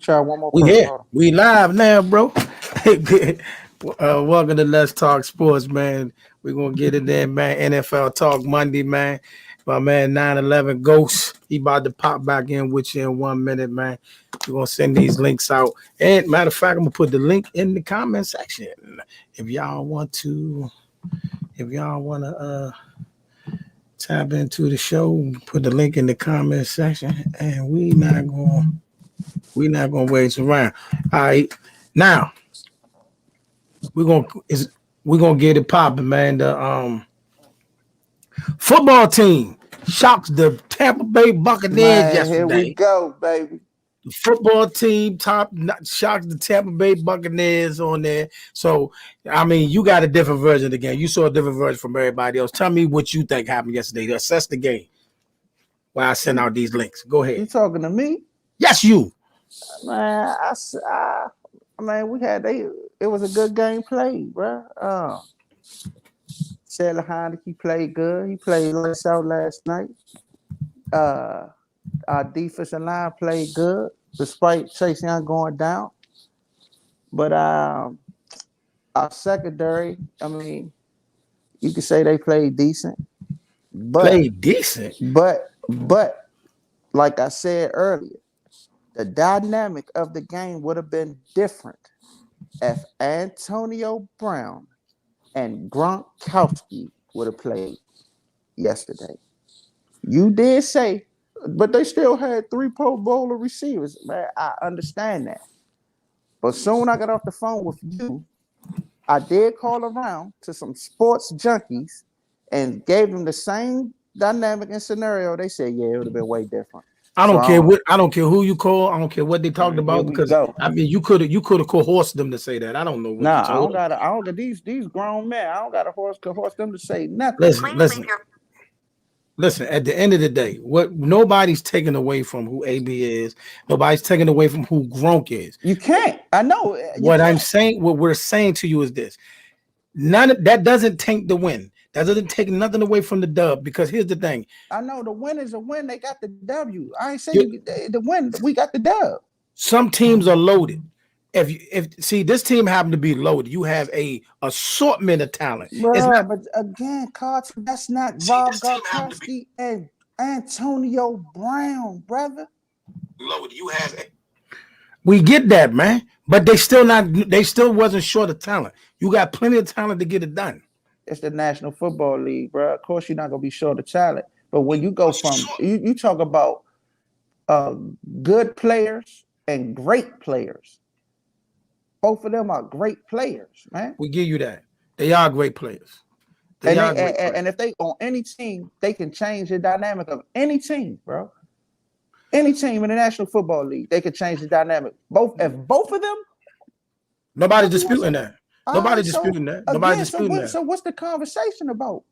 Try one more We person. here. Hold on. We live now, bro. Welcome to Let's Talk Sports, man. We're gonna get it there, man. NFL Talk Monday, man. My man 911 Ghost. He about to pop back in with you in 1 minute, man. We're gonna send these links out. And matter of fact, I'm gonna put the link in the comment section. If y'all want to, if y'all wanna tap into the show, put the link in the comment section, and we not gonna waste around. All right. Now we're gonna get it popping, man. The football team shocks the Tampa Bay Buccaneers Man, here we yesterday. go, baby. The football team shocked the Tampa Bay Buccaneers on there. So I mean, you got a different version of the game. You saw a different version from everybody else. Tell me what you think happened yesterday to assess the game. While I send out these links. Go You ahead. talking to me? Yes, you. Man, man, it was a good game played, bro. Taylor Heineke played good. He played lights out last night. Uh, our defensive line played good despite Chase Young going down. But our secondary, I mean, you could say they played decent. But Played decent. but like I said earlier, the dynamic of the game would have been different if Antonio Brown and Gronkowski would have played yesterday. You did say, but they still had 3 Pro Bowler receivers. Man, I understand that. But soon I got off the phone with you, I did call around to some sports junkies and gave them the same dynamic and scenario. They said, yeah, it would have been way different. I So don't care what I don't care who you call. I don't care what they talked here about we because go. I mean you could have coerced them to say that. I don't know what you Nah, told them. I don't got these grown men. I don't got a horse them to say nothing. Listen. At the end of the day, what nobody's taking away from who AB is. Nobody's taking away from who Gronk is. You can't. I know. What we're saying to you is this: none of that doesn't take the win. That doesn't take nothing away from the dub. Because here's the thing: I know the win is a win. They got the W. I ain't saying You- the win. We got the dub. some teams are loaded. If see this team happened to be loaded, you have a assortment of talent. It's Bruh, not but again, Carter, that's not see Rob this team happened to be Gronkowski and Antonio Brown, brother. loaded. You have we get that, man, but they still wasn't short of talent. You got plenty of talent to get it done. It's the National Football League, bro. Of course, you're not gonna be short of talent. But when you go from you talk about uh, good players and great players, both of them are great players, man. We give you that. They are great players. They And are great players. and if they on any team, they can change the dynamic of any team, bro. Any team in the National Football League, they could change the dynamic. Both of them. Nobody's disputing that. Right, Nobody's disputing that. Nobody's again, disputing that. so what's the conversation about?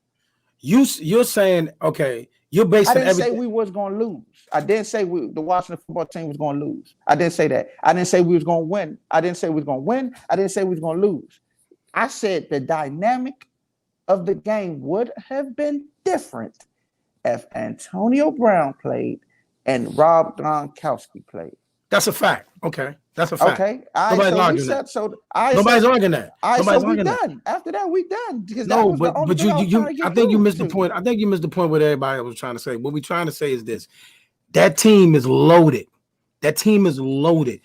You're saying okay. You're basing I didn't everything. say we was going to lose. I didn't say the Washington football team was going to lose. I didn't say that. I didn't say we was going to win. I didn't say we was going to win. I didn't say we was going to lose. I said the dynamic of the game would have been different if Antonio Brown played and Rob Gronkowski played. That's a fact. Okay, that's a fact. Okay, Nobody's arguing that. Nobody's arguing that. Nobody's arguing that. done. After that, we done. Because No, but I think you missed the point. I think you missed the point what everybody was trying to say. What we're trying to say is this: that team is loaded. That team is loaded.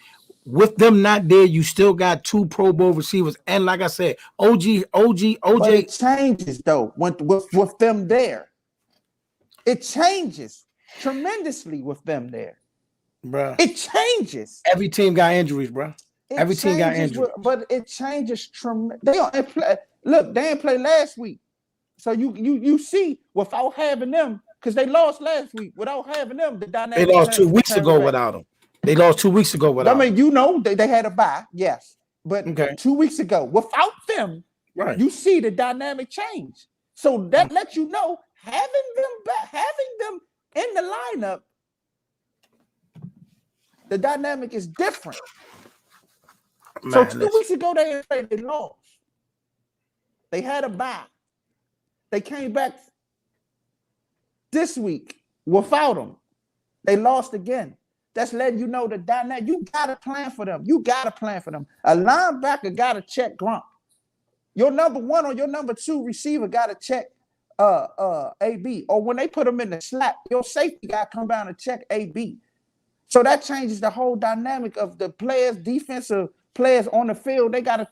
With them not there, you still got 2 Pro Bowl receivers, and like I said, OJ. But it changes though with them there. It changes tremendously with them there. Bruh. It changes. Every team got injuries, bro. Every team got injuries. But it changes They don't play. Look, they didn't play last week. So you see without having them, because they lost last week. Without having them, the dynamic. They lost 2 weeks ago without them. They lost 2 weeks ago without them. I mean, you know, they had a bye, yes. But 2 weeks ago, without them, right, you see the dynamic change. So that lets you know having them in the lineup, the dynamic is different. Man, so 2 weeks ago, they lost. They had a bye. They came back this week without them. They lost again. that's letting you know the dynamic. You got to plan for them. You got to plan for them. A linebacker got to check Gronk. Your number one or your number two receiver got to check AB. Or when they put him in the slot, your safety guy come down and check AB. So that changes the whole dynamic of the players, defensive players on the field. They gotta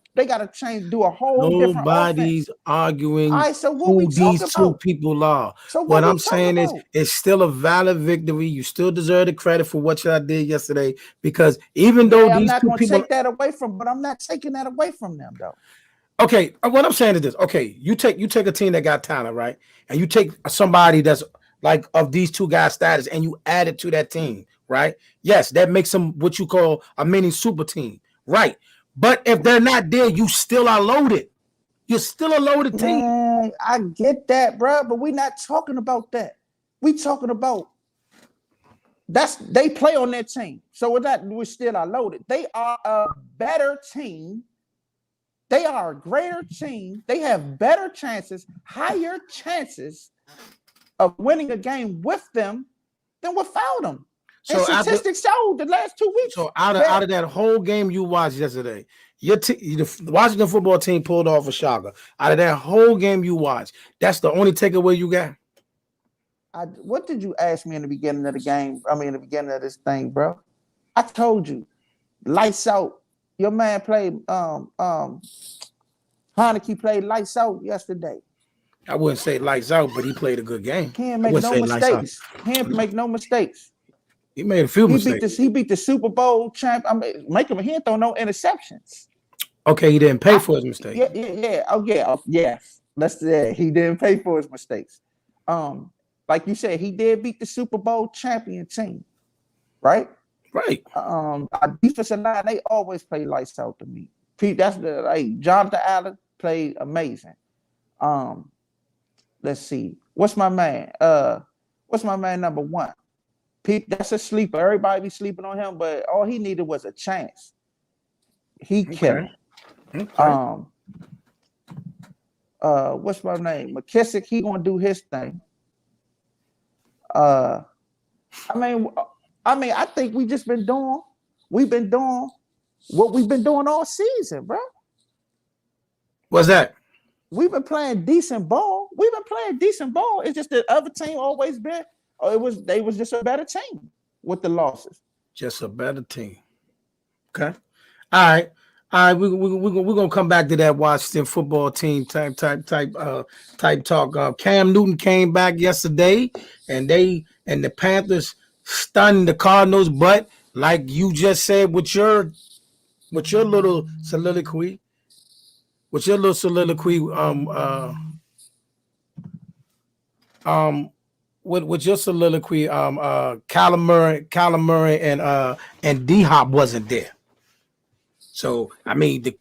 change, do a whole different Nobody's offense. arguing All right, so what we who these talking two about? people are. So What what we I'm talking saying is about? it's still a valid victory. You still deserve the credit for what y'all did yesterday, because even though I'm these not two gonna people, take that away from, but I'm not taking that away from them though. okay, what I'm saying is this. Okay, you take a team that got talent, right? And you take somebody that's like of these two guys' status and you add it to that team, right? Yes, that makes them what you call a mini super team, right? But if they're not there, you still are loaded. You're still a loaded team. Man, I get that, bro, but we're not talking about that. We talking about they play on their team. So with that, we still are loaded. They are a better team. They are a greater team. They have better chances, higher chances of winning a game with them than without them. And statistics show the last 2 weeks. So out of that whole game you watched yesterday, the Washington football team pulled off a shocker. Out of that whole game you watched, that's the only takeaway you got? What did you ask me in the beginning of the game? I mean, in the beginning of this thing, bro. I told you, lights out. Your man played Heineke played lights out yesterday. I wouldn't say lights out, but he played a good game. He didn't make no mistakes. He didn't make no mistakes. He made a few mistakes. He beat the Super Bowl champ. I mean, he didn't throw no interceptions. Okay, he didn't pay for his mistakes. Yeah. Oh, yeah. Yes. He didn't pay for his mistakes. Like you said, he did beat the Super Bowl champion team, right? Right. Our defensive line, they always play lights out to me. Pete, Jonathan Allen played amazing. Let's see. What's my man number one? Pete, that's a sleeper. Everybody be sleeping on him, but all he needed was a chance. He killed him. Okay. What's my name? McKissick, he gonna do his thing. I think we've been doing what we've been doing all season, bro. What's that? We've been playing decent ball. It's just the other team always been, they was just a better team with the losses. Just a better team. Okay. All right. We're gonna come back to that Washington football team type talk. Cam Newton came back yesterday, and the Panthers stunned the Cardinals. But like you just said, with your little soliloquy, Kyler Murray and D-Hop wasn't there. So I mean, the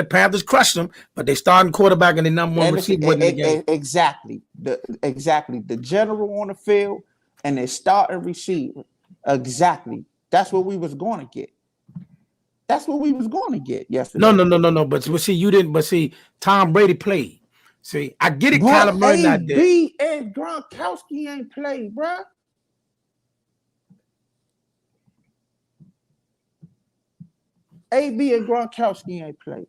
Panthers crushed them, but they starting quarterback and the number one receiver wasn't in the game. Exactly. The general on the field and they starting receiver. Exactly. That's what we was going to get. Yesterday. No. But see, you didn't. But see, Tom Brady played. See, I get it. Kyler Murray not there. AB and Gronkowski ain't played, bro. AB and Gronkowski ain't played.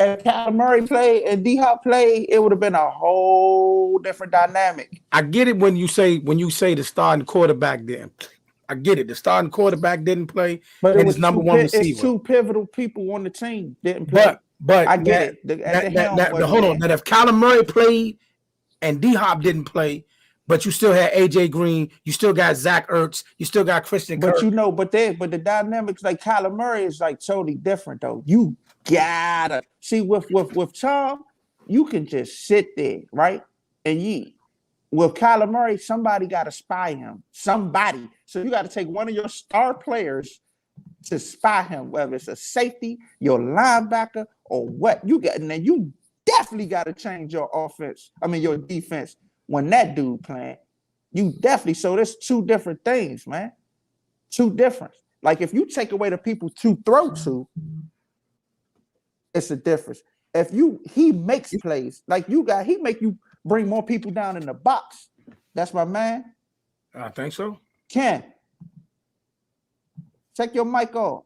If Kyler Murray played and D-Hop played, it would have been a whole different dynamic. I get it when you say the starting quarterback didn't. I get it. The starting quarterback didn't play, but it was number one receiver. It's two pivotal people on the team didn't play. But I get it. Hold on. That if Kyler Murray played and D-Hop didn't play, but you still had AJ Green, you still got Zach Ertz, you still got Christian Kirk. But the dynamics like Kyler Murray is like totally different though. You gotta see with Tom, you can just sit there, right? And with Kyler Murray, somebody got to spy him. Somebody. So you got to take one of your star players to spy him, whether it's a safety, your linebacker, or what you got. And then you definitely got to change your your defense when that dude playing. You definitely. So there's two different things, man. Two different. Like if you take away the people to throw to, it's a difference. If he makes plays like he make you bring more people down in the box. That's my man. I think so. Ken, Take your mic off.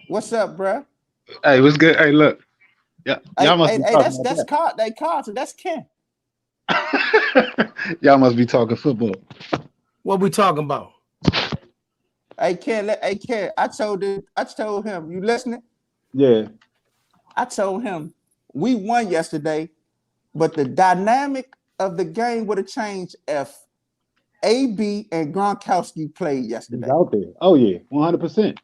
What's up, bruh? Hey, what's good? Hey, look. Yeah, y'all must be talking that's about Carl. Carlton. That's Ken. that. Y'all must be talking football. What we talking about? Hey Ken. I told him. You listening? Yeah. I told him we won yesterday, but the dynamic of the game would have changed if AB and Gronkowski played yesterday. He's out there. Oh yeah, 100%.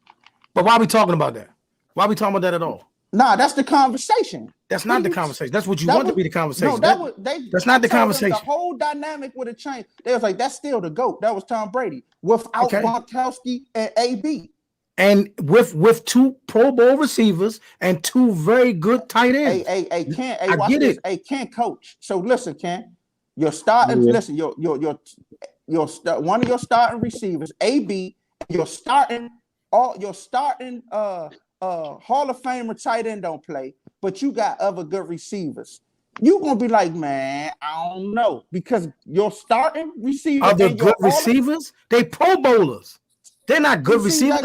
But why are we talking about that? Why are we talking about that at all? Nah, that's the conversation. That's not the conversation. That's what you want to be the conversation. No, that's not the conversation. The whole dynamic would have changed. They was like, that's still the GOAT. That was Tom Brady without Gronkowski and AB. And with two Pro Bowl receivers and two very good tight ends. Hey, Ken, I get this. it. Hey, Ken, coach. So listen, Ken, you're starting. Yeah. Listen, your one of your starting receivers, AB, your starting Hall of Famer tight end don't play, but you got other good receivers. You gonna be like, man, I don't know, because your starting receivers are they good receivers? They Pro Bowlers. They're not good receivers.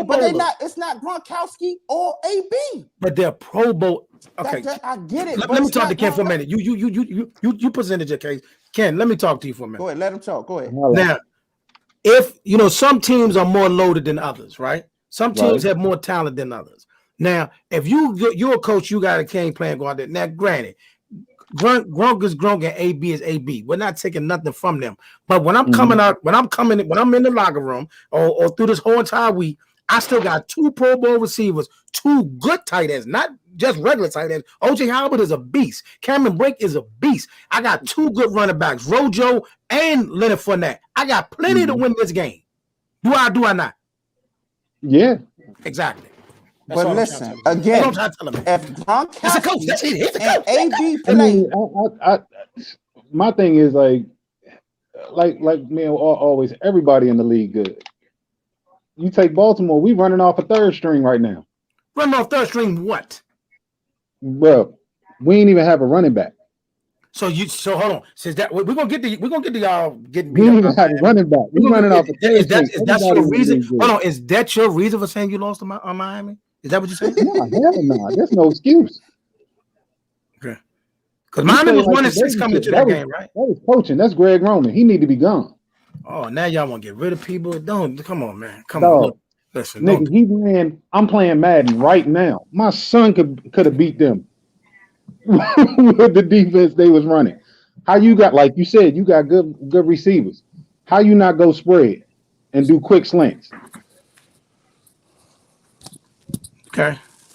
But they not. It's not Gronkowski or AB. But they're Pro Bowl. Okay, I get it. Let me talk to Ken for a minute. You presented your case, Ken. Let me talk to you for a minute. Go ahead, let him talk. Go ahead. Now, if some teams are more loaded than others, right? Some teams have more talent than others. Now, if you're a coach, you got a game plan go out there. Now, granted, Gronk is Gronk and AB is AB. We're not taking nothing from them. But when I'm coming out, when I'm in the locker room or through this whole entire week, I still got two Pro Bowl receivers, two good tight ends, not just regular tight ends. O.J. Howard is a beast. Cameron Brake is a beast. I got two good running backs, Rojo and Leonard Fournette. I got plenty to win this game. Do I not? Yeah. Exactly. But listen, again, if Gronkowski and AB play, my thing is like man, always everybody in the league good. You take Baltimore, we running off a third string right now. Running off third string, what? Well, we ain't even have a running back. So hold on. Since that we're gonna get to y'all getting beat we up. We even have a running back. We running off a third string. Is that your reason? Hold on. Is that your reason for saying you lost on Miami? Is that what you're saying? No, hell no. There's no excuse. Okay. Because Miami was 1-6 coming into that game, right? That was coaching. That's Greg Roman. He need to be gone. Oh, now y'all want to get rid of people? Come on, man. Come on. Look, listen, nigga, I'm playing Madden right now. My son could have beat them with the defense they was running. How you got, like you said, you got good receivers. How you not go spread and do quick slants?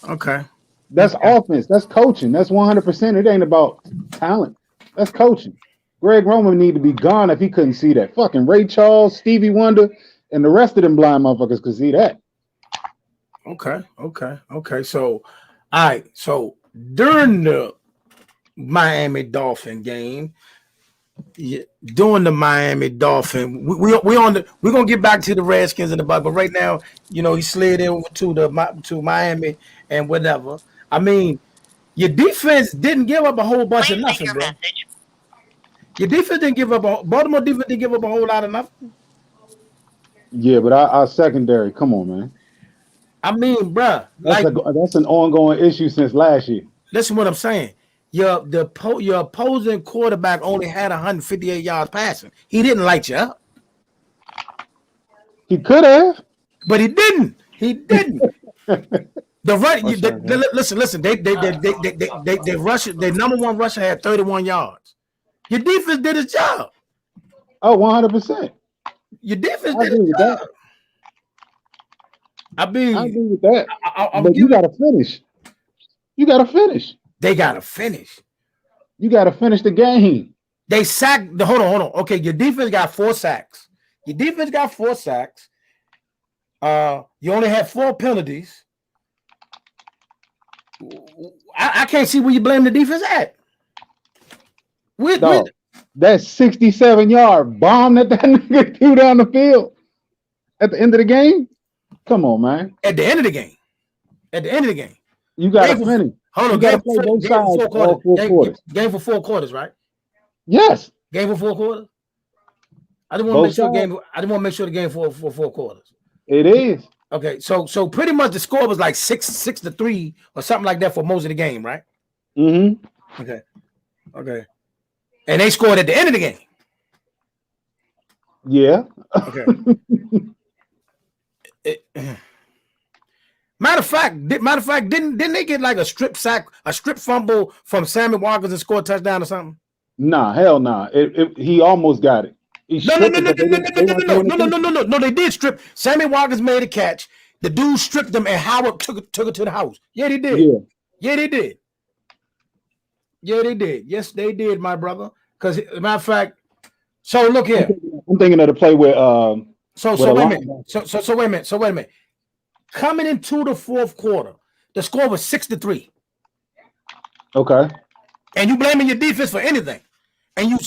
Okay. That's offense. That's coaching. That's 100%. It ain't about talent. That's coaching. Greg Roman need to be gone if he couldn't see that. Fucking Ray Charles, Stevie Wonder, and the rest of them blind motherfuckers could see that. Okay. So, all right. So during the Miami Dolphin game, during the Miami Dolphin, we're gonna get back to the Redskins in the Bucs, but right now, he slid in to Miami and whatever. I mean, your defense didn't give up a whole bunch of nothing, bro. Your defense didn't give up Baltimore defense didn't give up a whole lot of nothing. Yeah, but our secondary, come on, man. I mean, bro, that's an ongoing issue since last year. Listen what I'm saying. Your opposing quarterback only had 158 yards passing. He didn't light you up. He could have, but he didn't. The run. Listen. They rushed. Their number one rusher had 31 yards. Your defense did its job. Oh, 100%. Your defense did its job. I agree with that. But you got to finish. They got to finish. You got to finish the game. They sacked. Hold on. Okay, your defense got 4 sacks. You only had 4 penalties. I can't see where you blame the defense at. That 67-yard bomb that nigga threw down the field at the end of the game. Come on, man. At the end of the game. You got to finish. Hold on. Game for 4 quarters. Game for 4 quarters, right? Yes. Game for 4 quarters. I just want to make sure the game. I just want to make sure the game for 4 quarters. It is. Okay, so pretty much the score was like 6-3 or something like that for most of the game, right? Mm-hmm. Okay. And they scored at the end of the game. Yeah. Okay. Matter of fact, didn't they get like a strip sack, a strip fumble from Sammy Watkins and score a touchdown or something? Nah, hell nah. He almost got it. No. They did strip. Sammy Watkins made a catch. The dude stripped them, and Howard took it to the house. Yeah, they did. Yeah, they did. Yes, they did, my brother. Because, matter of fact, so look here. I'm thinking of the play where So wait a minute. Coming into the fourth quarter, the score was 6-3. Okay. And you blaming your defense for anything. Nah,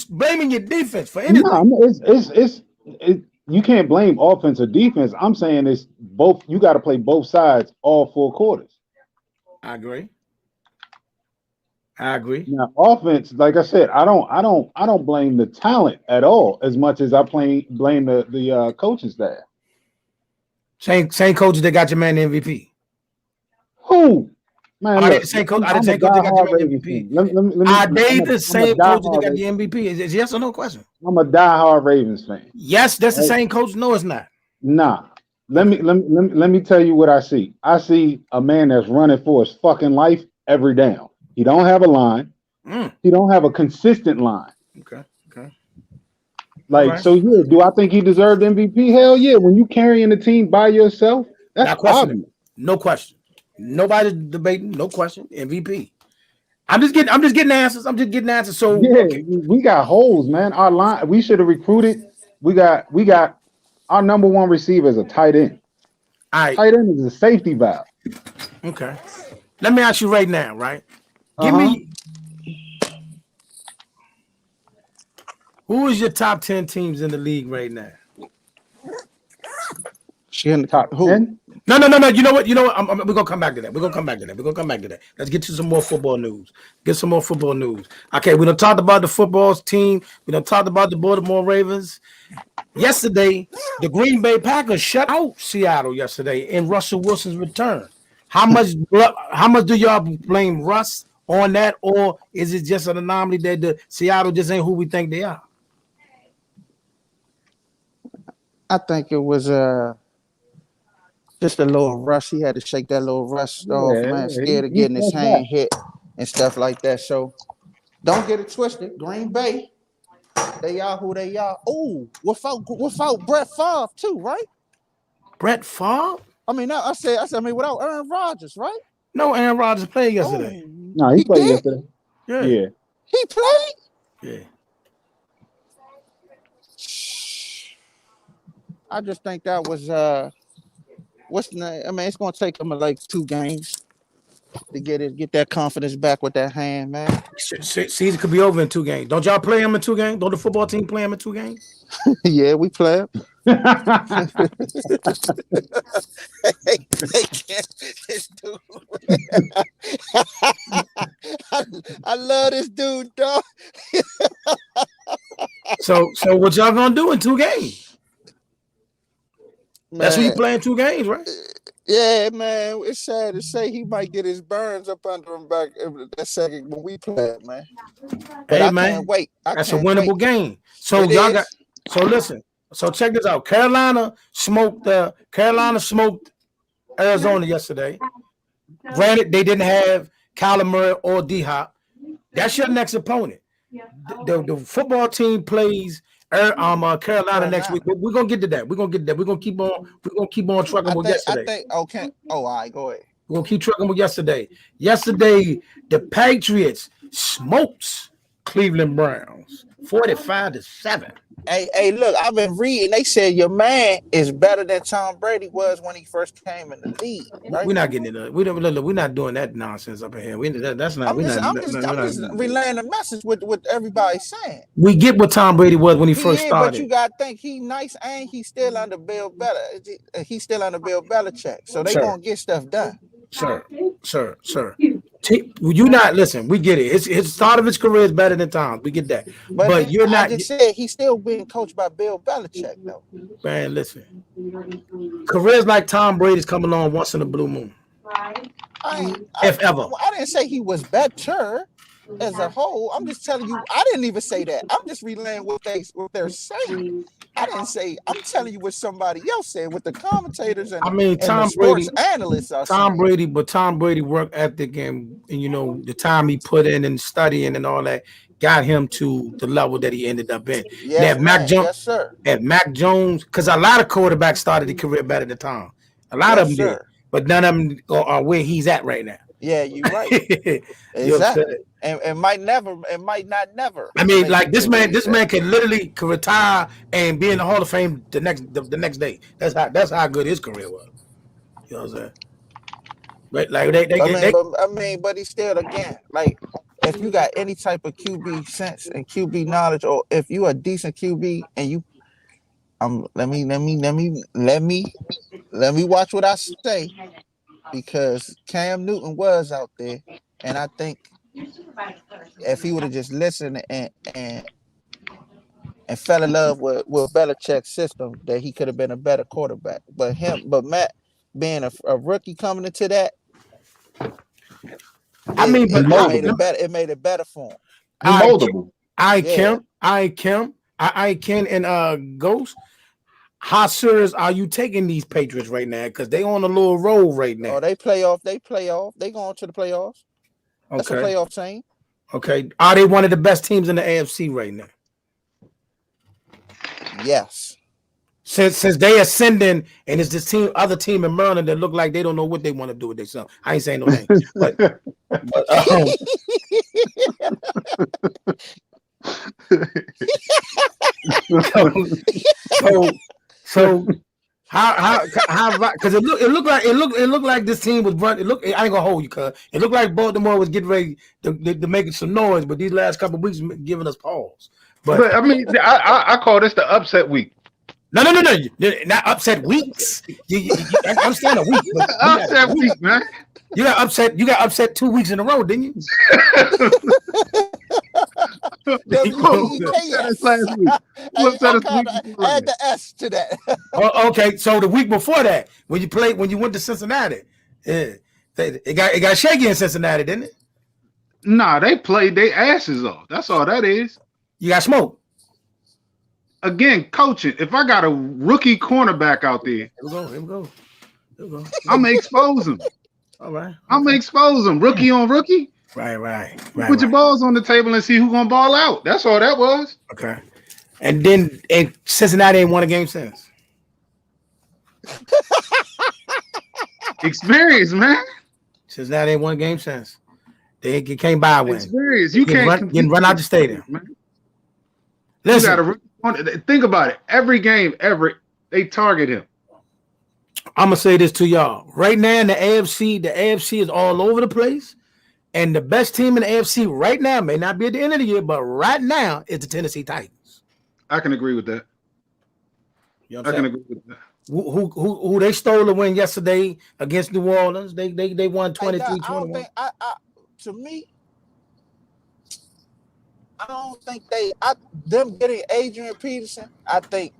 you can't blame offense or defense. I'm saying it's both. You got to play both sides all 4 quarters. I agree. Now, offense, like I said, I don't blame the talent at all as much as I blame the coaching staff. Same coaches that got your man the MVP. Who? Man, Are they the same coach? Are they the same coach that got your man the MVP? Are they the same coaches that got the MVP? Is yes or no question? I'm a diehard Ravens fan. Yes, that's the same coach. No, it's not. Nah. Let me tell you what I see. I see a man that's running for his fucking life every down. He don't have a line. He don't have a consistent line. Okay. Like, right. So yeah, do I think he deserved MVP? Hell yeah. When you carrying the team by yourself, that's obvious. No question. Nobody's debating. No question. MVP. I'm just getting answers. So yeah, okay. We got holes, man. Our line. We should have recruited. We got our number one receiver is a tight end. Tight end is a safety valve. Okay. Let me ask you right now, right? Give me. Who is your top 10 teams in the league right now? She in the top 10? No. You know what? We're gonna come back to that. Let's get to some more football news. Okay, we done talked about the football team. We done talked about the Baltimore Ravens. Yesterday, the Green Bay Packers shut out Seattle yesterday in Russell Wilson's return. How much do y'all blame Russ on that, or is it just an anomaly that the Seattle just ain't who we think they are? I think it was just a little rush. He had to shake that little rush off, man. Scared of getting his hand hit and stuff like that. So don't get it twisted. Green Bay, they are who they are. Oh, without Brett Favre too, right? Brett Favre? I mean, without Aaron Rodgers, right? No, Aaron Rodgers played yesterday. No, he played yesterday. Yeah. He played? Yeah. I just think that was what's the name? I mean, it's gonna take him like 2 games to get that confidence back with that hand, man. Season could be over in 2 games. Don't y'all play him in 2 games? Don't the football team play him in 2 games? Yeah, we play him. This dude. I love this dude, dog. So what y'all gonna do in 2 games? Man. That's who you playing 2 games, right? Yeah, man. It's sad to say he might get his burns up under him back that second when we play, man. But I can't wait. That's a winnable game. So y'all got. So listen. So check this out. Carolina smoked Arizona yesterday. Granted, they didn't have Kyler Murray or D-Hop. That's your next opponent. The football team plays Carolina next week. We're gonna get to that. We're gonna keep on trucking with yesterday. Okay. Oh, all right, go ahead. We're gonna keep trucking with yesterday. Yesterday, the Patriots smokes Cleveland Browns 45-7. Hey, look, I've been reading. They said your man is better than Tom Brady was when he first came in the league. Right? We're not getting it. We're not doing that nonsense up in here. I'm just relaying the message with what everybody's saying. We get what Tom Brady was when he first started. But you gotta think he's nice and he's still under Bill Belichick. So they're gonna get stuff done. Sir. You not listen. We get it. His start of his career is better than Tom. We get that. But you're I not. just said he's still being coached by Bill Belichick, though. Man, listen. Careers like Tom Brady's come along once in a blue moon. If ever. I didn't say he was better as a whole. I'm just telling you. I didn't even say that. I'm just relaying what they're saying. I didn't say. I'm telling you what somebody else said. What the commentators and Tom the sports analysts are saying. Tom Brady work ethic and the time he put in and studying and all that got him to the level that he ended up in. Yes, Yes, sir. At Mac Jones, because a lot of quarterbacks started their career better than Tom. A lot of them did, but none of them are where he's at right now. Yeah, you're right. Exactly. And might not never. I mean, like this man can literally retire and be in the Hall of Fame the next day. That's how good his career was. You know what I'm saying? But like but he's still again like if you got any type of QB sense and QB knowledge, or if you a decent QB and you let me watch what I say, because Cam Newton was out there, and I think if he would have just listened and fell in love with Belichick's system, that he could have been a better quarterback. But Matt being a rookie coming into that, it made it better for him. Ken and Ghost. How serious are you taking these Patriots right now? Because they on a little roll right now. Oh, they playoff. They going to the playoffs. That's a playoff team. Okay. Are they one of the best teams in the AFC right now? Yes. Since they ascending, and it's this other team in Maryland that look like they don't know what they want to do with themselves. I ain't saying no names, but so how because it looked like this team was run. I ain't gonna hold you, cuz it looked like Baltimore was getting ready to make some noise, but these last couple of weeks giving us pause. But I mean, I call this the upset week. No, not upset weeks. You understand a week? Upset week, man. You got upset 2 weeks in a row, didn't you? Last week. Add the S to that. Okay, so the week before that, when you went to Cincinnati, it got shaky in Cincinnati, didn't it? Nah, they played their asses off. That's all that is. You got smoked. Again, coaching. If I got a rookie cornerback out there, here we go. I'm gonna expose him. All right. I'm gonna expose him. Rookie on rookie. Right. Put your balls on the table and see who's gonna ball out. That's all that was. Okay. And then Cincinnati ain't won a game since. Experience, man. Cincinnati ain't won a game since. They can't buy a win. Experience. You can't run out the stadium. Man. Listen. Think about it. Every game, they target him. I'm gonna say this to y'all right now in the AFC is all over the place, and the best team in the AFC right now may not be at the end of the year, but right now is the Tennessee Titans. I can agree with that. You know I can agree with that. Who they stole a win yesterday against New Orleans? They won 23-21. To me, I don't think them getting Adrian Peterson. I think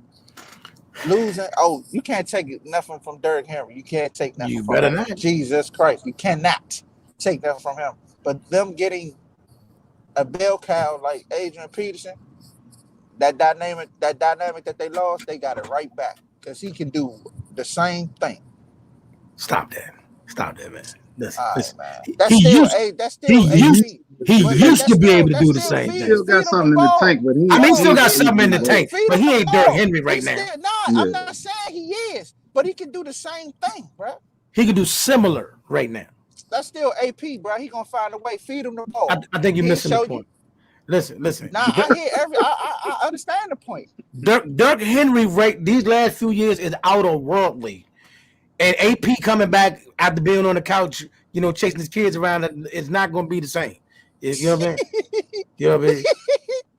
losing. Oh, you can't take nothing from Derrick Henry. You can't take nothing from him. Not. Jesus Christ, you cannot take nothing from him. But them getting a bell cow like Adrian Peterson, that dynamic that they lost, they got it right back because he can do the same thing. Stop that, man. He used to be able to do the same thing. Still got something in the tank, but he still got something in the tank, but he ain't Derrick Henry right now. I'm not saying he is, but he can do the same thing, bro. He can do similar right now. That's still AP, bro. He gonna find a way. Feed him the ball. I think you're missing the point. Listen. Nah, I understand the point. Derrick Henry these last few years is out of worldly. And AP coming back after being on the couch, chasing his kids around, it's not going to be the same. You know what I mean?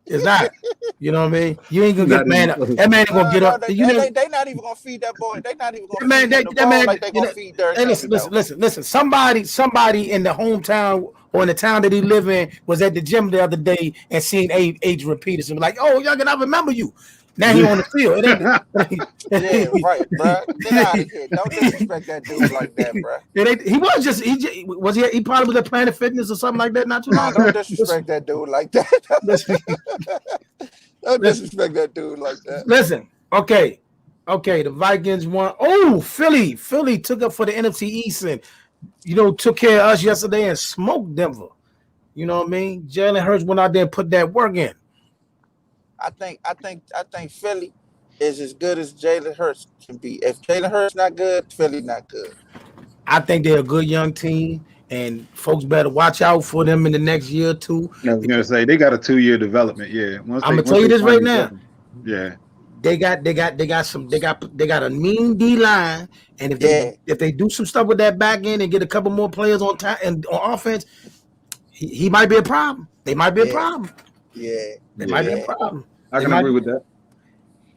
It's not. You know what I mean? You ain't gonna Not get man. even close. That man ain't gonna get No, up. You know, they not even gonna feed that boy. They not even gonna that man. feed him the That ball man. like they You gonna know. feed Derrick Hey, Henry though. listen. Somebody in the hometown or in the town that he live in was at the gym the other day and seen Adrian Peterson. Like, oh, young, I remember you. Now he on the field. Yeah, right, bro. Get out of here. Don't disrespect that dude like that, bro. He was just he probably was at Planet Fitness or something like that not too long Nah, ago. don't disrespect that dude like that. Listen, Don't disrespect that dude like that. listen. Okay. The Vikings won. Oh, Philly took up for the NFC East and took care of us yesterday and smoked Denver. You know what I mean? Jalen Hurts went out there and put that work in. I think Philly is as good as Jalen Hurts can be. If Jalen Hurts not good, Philly not good. I think they're a good young team, and folks better watch out for them in the next year or two. I was gonna say they got a 2-year development. Yeah, I'm gonna tell you this right now. Yeah, They got a mean D line, and if they do some stuff with that back end and get a couple more players on time and on offense, he might be a problem. They might be a problem. Yeah, they might be a problem. I can agree with that.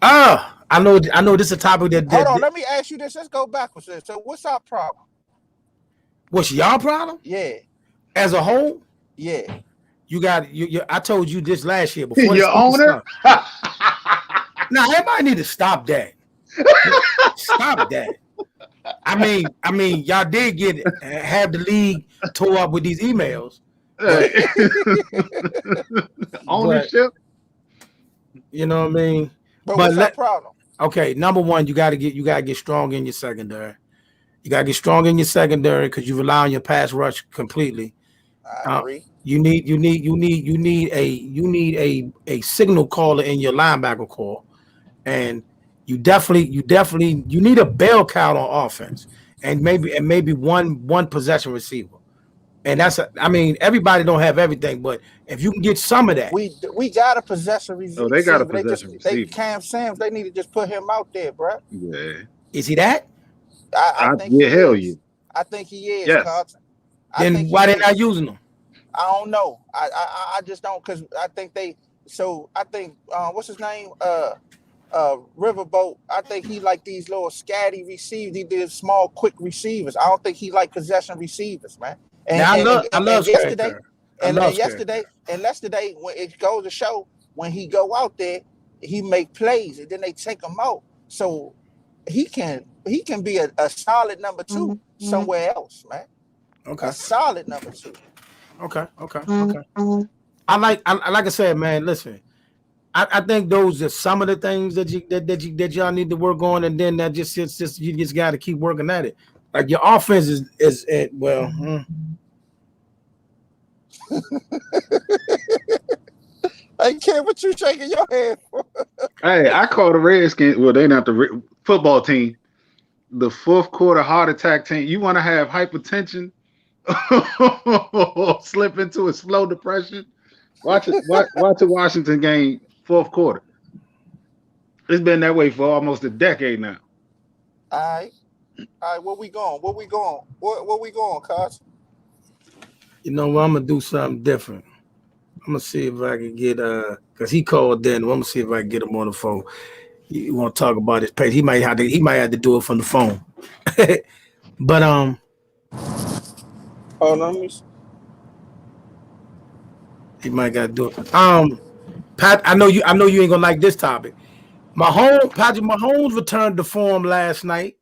I know this is a topic that. Hold on, let me ask you this. Let's go backwards. So, what's our problem? What's y'all problem? Yeah, as a whole. Yeah, you got you. I told you this last year before. Your owner. Now everybody need to stop that. Stop that. I mean, y'all did have the league tore up with these emails. Ownership. You know what I mean? But what's that problem? Okay, number one, you gotta get strong in your secondary. You gotta get strong in your secondary because you rely on your pass rush completely. I agree. You need a signal caller in your linebacker core, and you definitely need a bell cow on offense, and maybe one possession receiver. And everybody don't have everything, but if you can get some of that, we got a possession receiver. Oh, they got a possession receiver. Cam Sams, they need to just put him out there, bro. Yeah. Is he that? I think hell yeah. I think he is. Yes. Carlton. Then why they not using him? I don't know. I just don't, because I think what's his name? Riverboat. I think he like these little scatty receivers. He did small, quick receivers. I don't think he like possession receivers, man. And I love yesterday. And yesterday, when it goes to show, when he go out there, he make plays, and then they take him out. So he can be a solid number two somewhere else, man. Okay. A solid number two. Okay. I like I said, man. Listen, I think those are some of the things that y'all need to work on, and then that just you just got to keep working at it. Like your offense is well. I can't. What you shaking your head for? Hey, I call the Redskins. Well, they not the football team. The fourth quarter heart attack team. You want to have hypertension? Slip into a slow depression? Watch the Washington game fourth quarter. It's been that way for almost a decade now. All right. Where we going? Where we going, Coach? You know what? I'm gonna do something different. I'm gonna see if I can get because he called in. I'm gonna see if I can get him on the phone. You want to talk about his page? He might have to do it from the phone. But hold on, he might got to do it. Pat, I know you ain't gonna like this topic. Patrick Mahomes returned to form last night.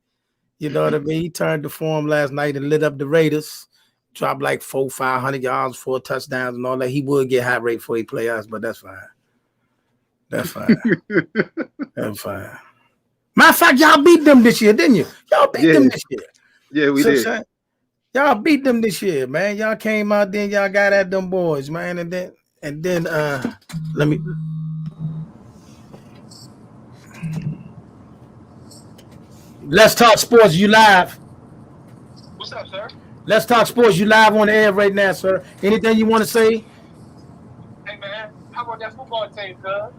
You know what I mean? He turned to form last night and lit up the Raiders. Dropped like 400-500 yards, 4 touchdowns, and all that. He would get high rate before he play us, but that's fine. That's fine. Matter of fact, y'all beat them this year, didn't you? Y'all beat them this year. Yeah, we did. Y'all beat them this year, man. Y'all came out there, y'all got at them boys, man, and then let me. Let's Talk Sports. You live? What's up, sir? Let's Talk Sports. You live on the air right now, sir. Anything you want to say? Hey, man, how about that football team, cuz?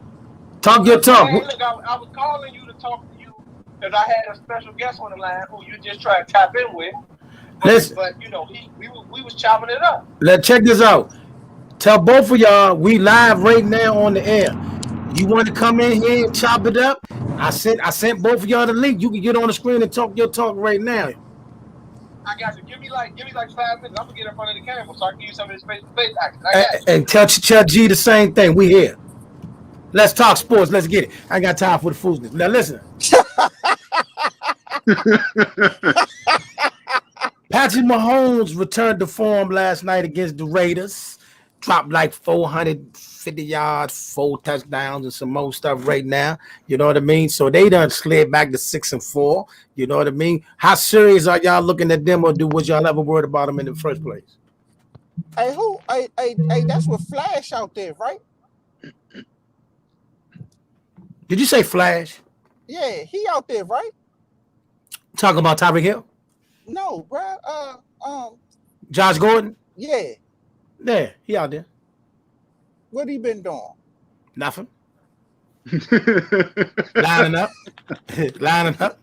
Talk your talk. Hey, look, I was calling you to talk to you because I had a special guest on the line who you just tried to tap in with. But you know, we was chopping it up. Let's check this out. Tell both of y'all we live right now on the air. You want to come in here and chop it up? I sent both of y'all the link. You can get on the screen and talk your talk right now. I got you. Give me like 5 minutes. I'm gonna get in front of the camera so I can give you some of this face-to-face action. I got you. And tell G the same thing. We here. Let's talk sports. Let's get it. I ain't got time for the foolishness. Now listen. Patrick Mahomes returned to form last night against the Raiders. Dropped like 450 yards, 4 touchdowns, and some more stuff right now. You know what I mean? So they done slid back to 6-4. You know what I mean? How serious are y'all looking at them, or was y'all ever worried about them in the first place? Hey, hey, that's what Flash out there, right? Did you say Flash? Yeah, he out there, right? Talking about Tyreek Hill? No, bro. Josh Gordon? Yeah. Yeah, he out there. What he been doing? Nothing. Lining up. Lining up.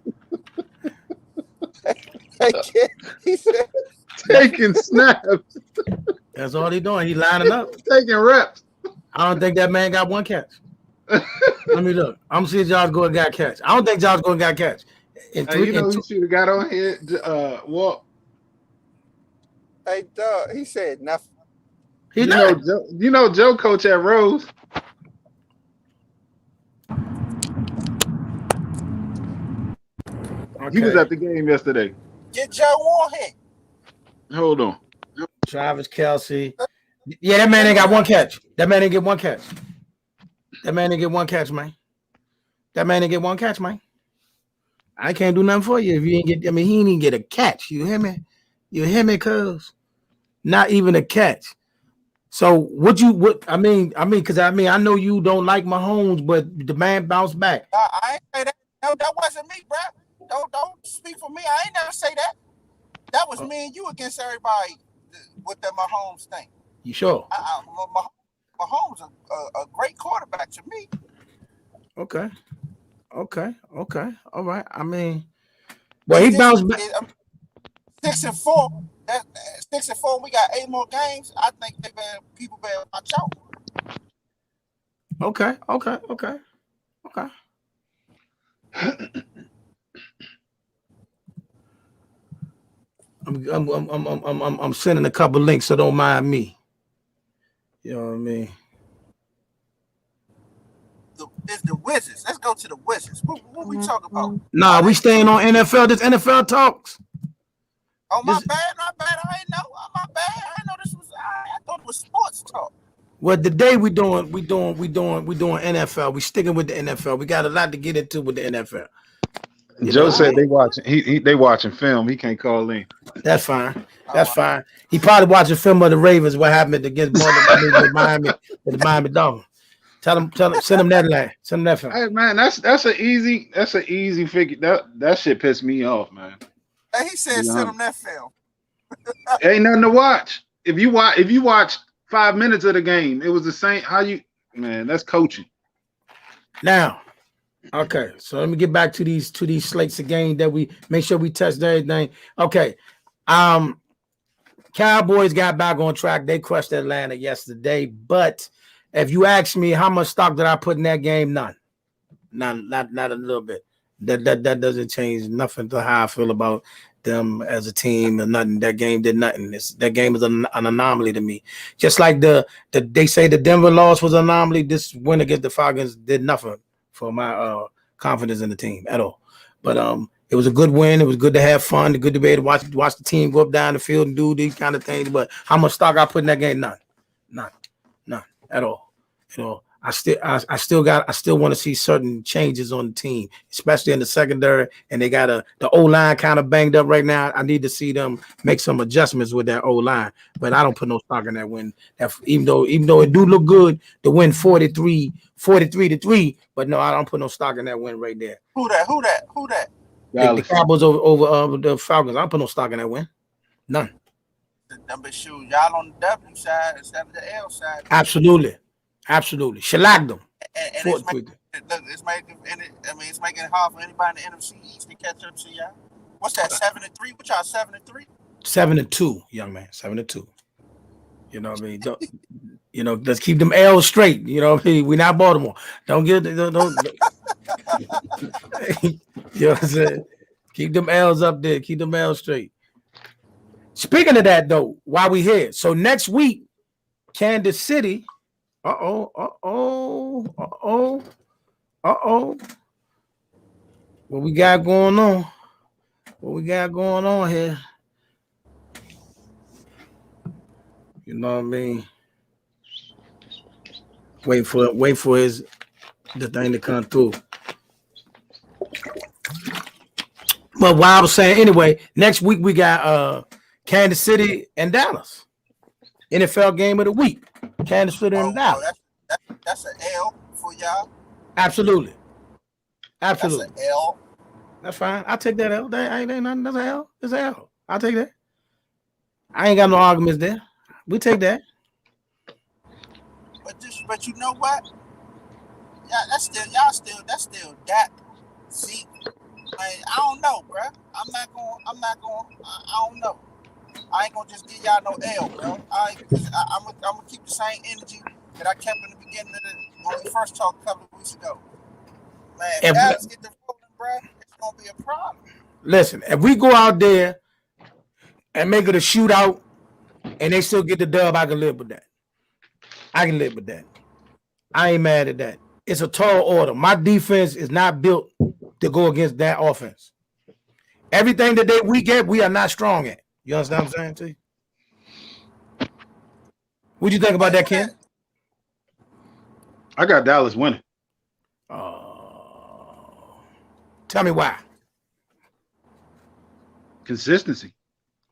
He said Taking snaps. That's all he doing. He lining up. Taking reps. I don't think that man got one catch. Let me look. I'm seeing Josh Gordon got catch. I don't think Josh Gordon got catch. Hey, you know who should have got on here? Walt. Hey, Doug, he said nothing. You know Joe coach at Rose. Okay. He was at the game yesterday. Get Joe on here. Hold on. Travis Kelce. Yeah, that man ain't got one catch. That man ain't get one catch. That man didn't get one catch, man. That man didn't get one catch, man. I can't do nothing for you if you ain't get. I mean, he didn't get a catch. You hear me? You hear me, cuz? Not even a catch. So I mean, I know you don't like Mahomes, but the man bounced back. I ain't say that. No, that wasn't me, bro. Don't speak for me. I ain't never say that. That was me and you against everybody with the Mahomes thing. You sure? Mahomes a great quarterback to me. Okay. All right. I mean, well, he bounced back. 6-4. 6-4. We got 8 more games. I think people better watch out. Okay. I'm sending a couple links, so don't mind me. You know what I mean? It's the Wizards. Let's go to the Wizards. What we talking about? Nah, we staying on NFL. This NFL talks. Oh, my bad. I ain't know. My bad. I didn't know this was. I thought it was sports talk. Well, today we doing NFL. We sticking with the NFL. We got a lot to get into with the NFL. Joe said they watching. They watching film. He can't call in. That's fine. Fine. He probably watching film of the Ravens. What happened against the Miami Dolphins? Tell him. Send him that line. Send him that film. Hey man, that's an easy figure. That shit pissed me off, man. He said send him that film. Ain't nothing to watch. If you watch 5 minutes of the game, it was the same. That's coaching. Now, okay, so let me get back to these slates of game that we make sure we test everything. Okay, Cowboys got back on track. They crushed Atlanta yesterday, but if you ask me how much stock did I put in that game, none, not a little bit. That doesn't change nothing to how I feel about them as a team or nothing. That game did nothing. That game is an anomaly to me. Just like they say the Denver loss was an anomaly. This win against the Falcons did nothing for my confidence in the team at all. But it was a good win. It was good to have fun. Good to be able to watch the team go up down the field and do these kind of things. But how much stock I put in that game? None at all. You know, I still want to see certain changes on the team, especially in the secondary. And they got the O-line kind of banged up right now. I need to see them make some adjustments with that O-line. But I don't put no stock in that win. Even though it do look good to win 43-3. But no, I don't put no stock in that win right there. Who that? The Cowboys over the Falcons. I don't put no stock in that win. None. The number shoe, y'all on the W side instead of the L side. Absolutely. Shellacked them. And it's making it hard for anybody in the NFC East to catch up to y'all. What's that? 7-3? What y'all 7-3? 7-2, young man. 7-2. You know what I mean? Don't, let's keep them L's straight. You know what I mean? We're not Baltimore. Don't get don't you know what I'm saying? Keep them L's up there. Keep them L's straight. Speaking of that, though, while we here, so next week, Kansas City. What we got going on? What we got going on here? You know what I mean? Wait for the thing to come through. But what I was saying anyway, next week we got Kansas City and Dallas. NFL game of the week. Kansas City and Dallas. That's an L for y'all. Absolutely. That's an L. That's fine. I'll take that L. That ain't nothing. That's an L. It's an L. I'll take that. I ain't got no arguments there. We take that. But you know what? Yeah, that's still that. See, I don't know, bro. I'm not going. I don't know. I ain't gonna just give y'all no L, bro. I'm gonna keep the same energy that I kept in the beginning of when we first talked a couple of weeks ago. Man, if Dallas get the rolling, bro, it's gonna be a problem. Listen, if we go out there and make it a shootout and they still get the dub, I can live with that. I ain't mad at that. It's a tall order. My defense is not built to go against that offense. Everything that we get, we are not strong at. You understand what I'm saying to you? What do you think about that, Ken? I got Dallas winning. Tell me why. Consistency.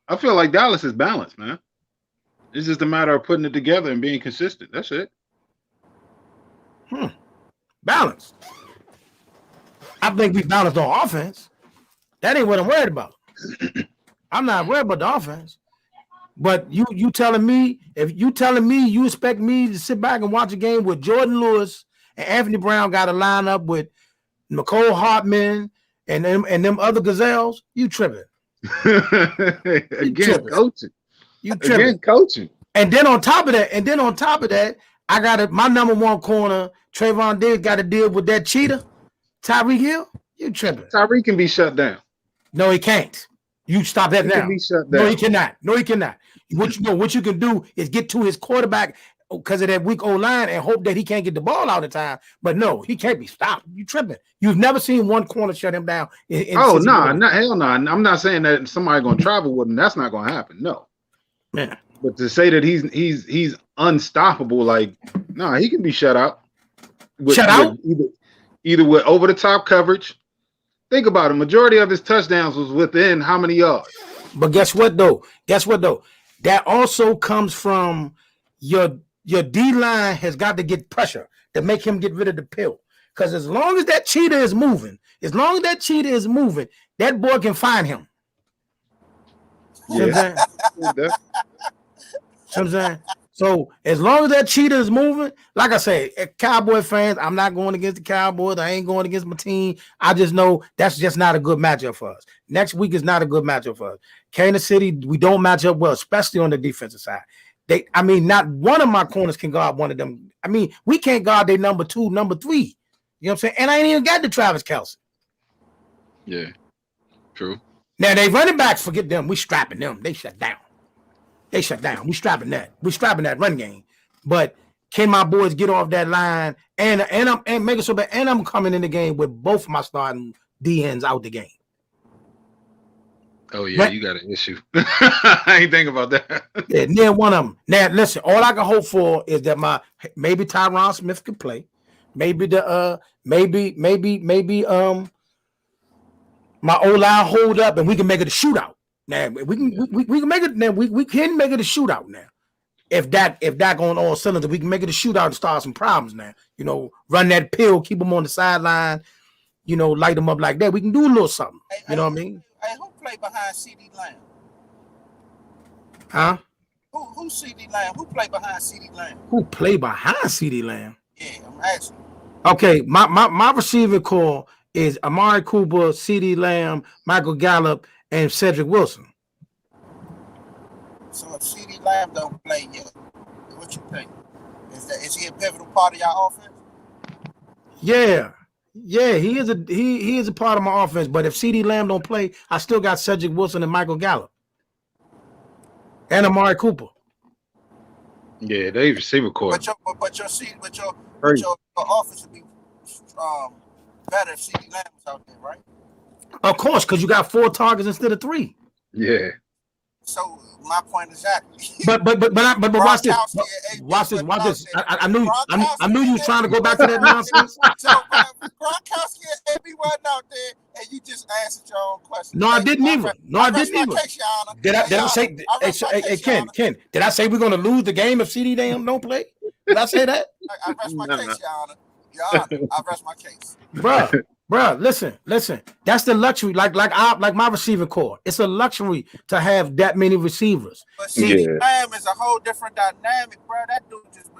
I feel like Dallas is balanced, man. It's just a matter of putting it together and being consistent. That's it. Balanced. I think we balanced on offense. That ain't what I'm worried about. I'm not worried about the offense. But you telling me, if you telling me you expect me to sit back and watch a game with Jordan Lewis and Anthony Brown got to line up with Nicole Hartman and them other gazelles, you tripping. Coaching. You tripping. Again, coaching. And then on top of that, I got my number one corner, Trayvon Diggs, got to deal with that cheater, Tyreek Hill. You tripping. Tyreek can be shut down. No, he can't. You stop that now. Can be shut down. No, he cannot. What you can do is get to his quarterback because of that weak O-line and hope that he can't get the ball out of time. But no, he can't be stopped. You tripping. You've never seen one corner shut him down. Hell no. I'm not saying that somebody gonna travel with him. That's not gonna happen. No. Man. But to say that he's unstoppable, like, no, he can be shut out. Either with over the top coverage. Think about it. Majority of his touchdowns was within how many yards? But guess what though? That also comes from your D-line has got to get pressure to make him get rid of the pill. Because as long as that cheetah is moving, that boy can find him. You know what I'm saying? So as long as that cheetah is moving, like I say, Cowboy fans, I'm not going against the Cowboys. I ain't going against my team. I just know that's just not a good matchup for us. Next week is not a good matchup for us. Kansas City, we don't match up well, especially on the defensive side. Not one of my corners can guard one of them. We can't guard their number 2, number 3. You know what I'm saying? And I ain't even got the Travis Kelce. Yeah, true. Now they running backs, forget them. We strapping them. They shut down. We strapping that run game. But can my boys get off that line and make it so bad? And I'm coming in the game with both of my starting DNs out the game. Oh yeah, right? You got an issue. I ain't think about that. Yeah, near one of them. Now listen, all I can hope for is that maybe Tyron Smith can play. Maybe my O-line hold up and we can make it a shootout. Now we can make it. Now we can make it a shootout. Now, if that going all cylinders, we can make it a shootout and start some problems. Now, run that pill, keep them on the sideline. Light them up like that. We can do a little something. You know what I mean? Hey, who play behind CD Lamb? Huh? Who CD Lamb? Who play behind CD Lamb? Who play behind CD Lamb? Yeah, I'm asking. Okay, my receiving core is Amari Cooper, CD Lamb, Michael Gallup, and Cedric Wilson. So if CeeDee Lamb don't play yet, what you think? Is he a pivotal part of your offense? Yeah. Yeah, he is a part of my offense, but if CeeDee Lamb don't play, I still got Cedric Wilson and Michael Gallup. And Amari Cooper. Yeah, they receiver core. But your offense would be better if CeeDee Lamb was out there, right? Of course, because you got 4 targets instead of 3. Yeah. So my point exactly. But watch this. Watch this. I knew you was trying to go back to that nonsense. So Gronkowski and AB wasn't out there, and you just answered your own question. No, I didn't either. Did I say? Hey, Ken, did I say we're gonna lose the game if CeeDee don't play? Did I say that? I rest my case, Your Honor. Your Honor, I rest my case. Bruh, listen. That's the luxury. Like my receiver core. It's a luxury to have that many receivers. But CeeDee Lamb is a whole different dynamic, bro. That dude just,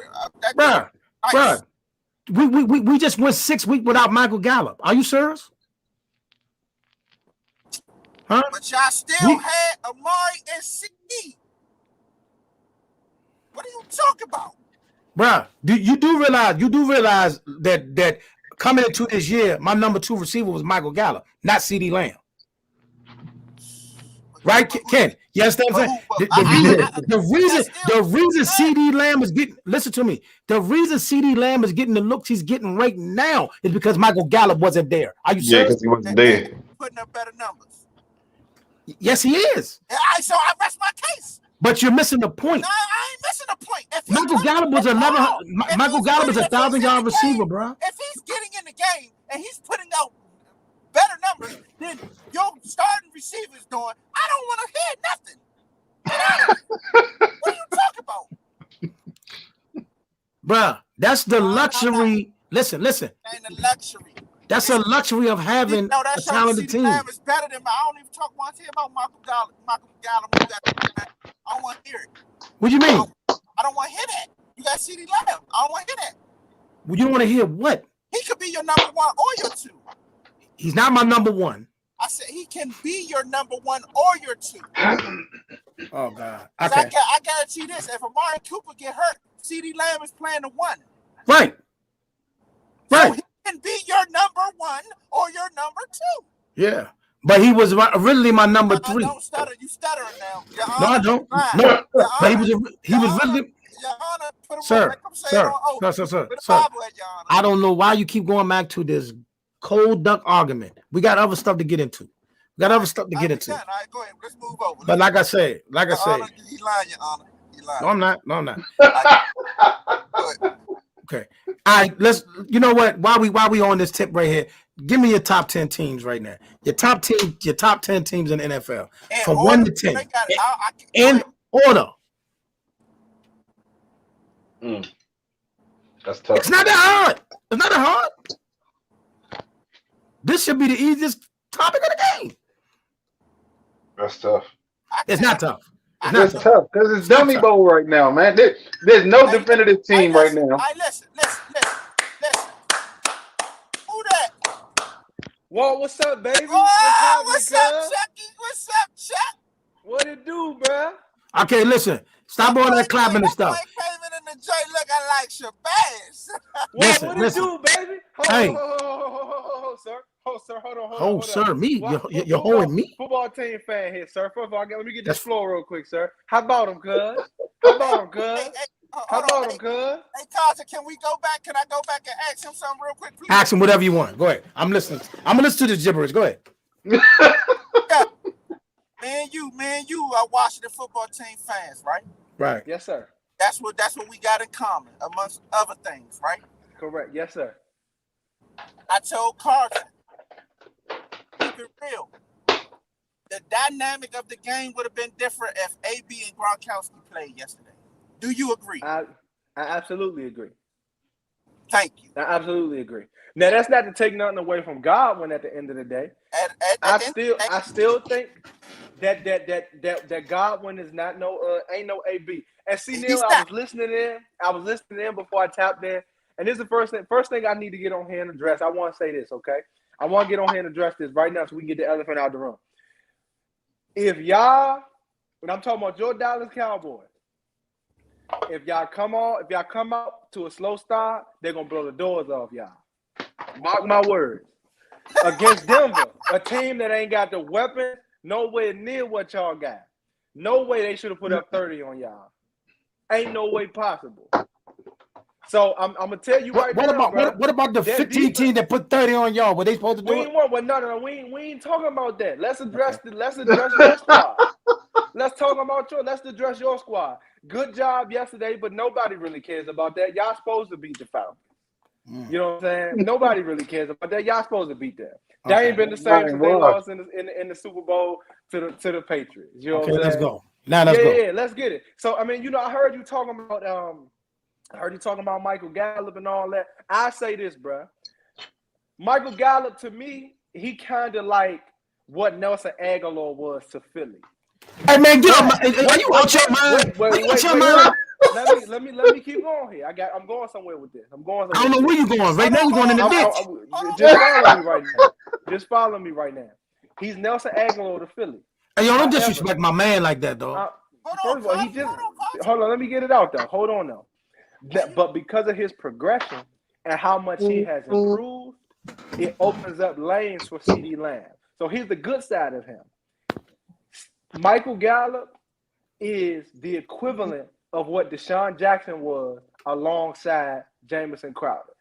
bruh. We just went 6 weeks without Michael Gallup. Are you serious? Huh? But y'all still had Amari and CD. What are you talking about? Bruh, you do realize that coming into this year, my number 2 receiver was Michael Gallup, not CeeDee Lamb. Right, Ken? You understand what I'm saying? The reason CeeDee Lamb is getting, listen to me, the reason CeeDee Lamb is getting the looks he's getting right now is because Michael Gallup wasn't there. Are you serious? Yeah, because he wasn't there. Putting up better numbers. Yes, he is. So I rest my case. But you're missing the point. No, I ain't missing the point. Michael Gallup was Michael Gallup is a 1,000-yard receiver, bro. If he's getting in the game and he's putting out better numbers than your starting receivers doing, I don't want to hear nothing. What are you talking about? Bruh, that's the luxury. Listen. Ain't a luxury. That's a luxury of having a talented team. Lamb is better than I don't even want to hear about Michael Gallup. I don't want to hear it. What do you mean? I don't want to hear that. You got CeeDee Lamb. I don't want to hear that. Well, you don't want to hear what? He could be your number 1 or your 2. He's not my number 1. I said he can be your number 1 or your 2. Oh God. Okay. I guarantee this: if Amari Cooper get hurt, CeeDee Lamb is playing the 1. Right. So he can be your number 1 or your number 2. Yeah. But he was originally my number 3. Don't stutter. You stuttering now. No, I don't. No. But he was really. Sir. I don't know why you keep going back to this cold duck argument. We got other stuff to get into. All right, go ahead. Let's move over. But like I say, he lying, Your Honor. He lying. No, I'm not. Okay. All right, you know what? While we on this tip right here, give me your top 10 teams right now. Your top 10 teams in the NFL. From 1 to 10. In order. That's tough. It's not that hard. This should be the easiest topic of the game. That's tough. It's not tough. It's tough because it's dummy bowl right now, man. There's no definitive team right now. Listen. Who that? Whoa, what's up, baby? What's up, Chucky? What's up, Chuck? What it do, bro? Okay, listen. Stop all that clapping and stuff. In the joint looking like Shabazz. What it do, baby? Hey. Hold, sir. Hold on. Oh, sir, me? You're holding me? Football team fan here, sir. First of all, let me get this floor real quick, sir. How about him, cuz? How about him, cuz? Hey, Carter, can we go back? Can I go back and ask him something real quick, please? Ask him whatever you want. Go ahead. I'm listening. I'm gonna listen to the gibberish. Go ahead. Man, you are Washington football team fans, right? Right. Yes, sir. That's what we got in common, amongst other things, right? Correct. Yes, sir. I told Carter, keep it real. The dynamic of the game would have been different if AB and Gronkowski played yesterday. Do you agree? I absolutely agree. Thank you. I absolutely agree. Now that's not to take nothing away from Godwin at the end of the day. I still think that Godwin is not ain't no AB. And see, Neil, I was listening in before I tapped in. And this is the first thing I need to get on here and address. I want to say this, okay? I want to get on here and address this right now so we can get the elephant out of the room. If y'all When I'm talking about your Dallas Cowboys, if y'all come out to a slow start, they're gonna blow the doors off y'all. Mark my words. Against Denver, a team that ain't got the weapons nowhere near what y'all got. No way they should have put up 30 on y'all. Ain't no way possible. So I'm gonna tell you what about the 15 team that put 30 on y'all? Were they supposed to do it? No. We ain't talking about that. Let's address your squad. Let's address your squad. Good job yesterday, but nobody really cares about that. Y'all supposed to beat the Falcons. You know what I'm saying? Nobody really cares about that. Y'all supposed to beat them. Okay. They ain't been the same since they lost in the Super Bowl to the Patriots. You know what I'm saying? Let's go. Now let's go. Yeah, let's get it. So I mean, I heard you talking about Michael Gallup and all that. I say this, bro. Michael Gallup, to me, he kind of like what Nelson Aguilar was to Philly. Hey man, get on! Are you out your mind? Wait. Let me keep going here. I'm going somewhere with this. I don't know where you're going. Right now, you're going in the ditch. Just follow me right now. He's Nelson Aguilar to Philly. Hey, yo, don't disrespect my man like that, though. First of all, hold on. Let me get it out, though. Hold on, now. But because of his progression and how much he has improved, it opens up lanes for CeeDee Lamb. So here's the good side of him. Michael Gallup is the equivalent of what Deshaun Jackson was alongside Jamison Crowder.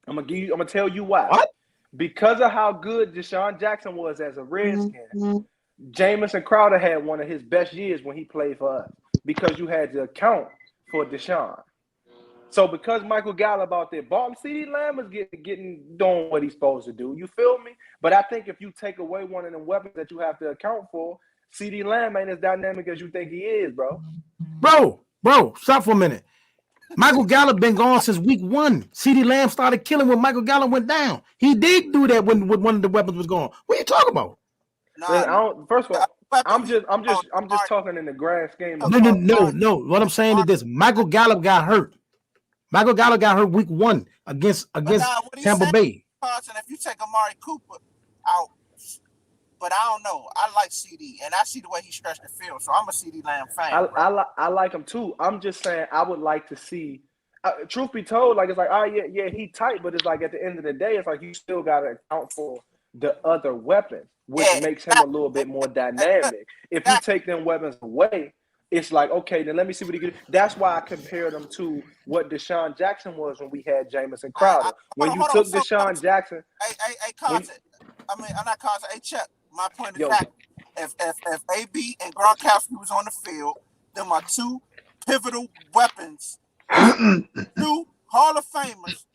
I'm gonna tell you why. What? Because of how good Deshaun Jackson was as a Redskin, Jamison Crowder had one of his best years when he played for us. Because you had to account for Deshaun. So because Michael Gallup out there, CeeDee Lamb is doing what he's supposed to do. You feel me? But I think if you take away one of them weapons that you have to account for, CeeDee Lamb ain't as dynamic as you think he is, bro. Bro, stop for a minute. Michael Gallup been gone since week 1. CeeDee Lamb started killing when Michael Gallup went down. He did do that when one of the weapons was gone. What are you talking about? First of all, I'm just talking in the grand scheme. No. What I'm saying is this: Michael Gallup got hurt. Michael Gallup got hurt week 1 against Tampa Bay. If you take Amari Cooper out, but I don't know. I like CD, and I see the way he stretched the field, so I'm a CD Lamb fan. I like him too. I'm just saying I would like to see. Truth be told, like it's like, oh yeah, he tight, but it's like at the end of the day, it's like you still got to account for the other weapons, which makes him a little bit more dynamic. If you take them weapons away, it's like, okay, then let me see what he can do. That's why I compared him to what Deshaun Jackson was when we had Jamison Crowder. When you took Deshaun Jackson. Hey, Carson. I'm not Carson. Hey, Chuck. My point is that if AB and Gronkowski was on the field, them are two pivotal weapons, 2 Hall of Famers,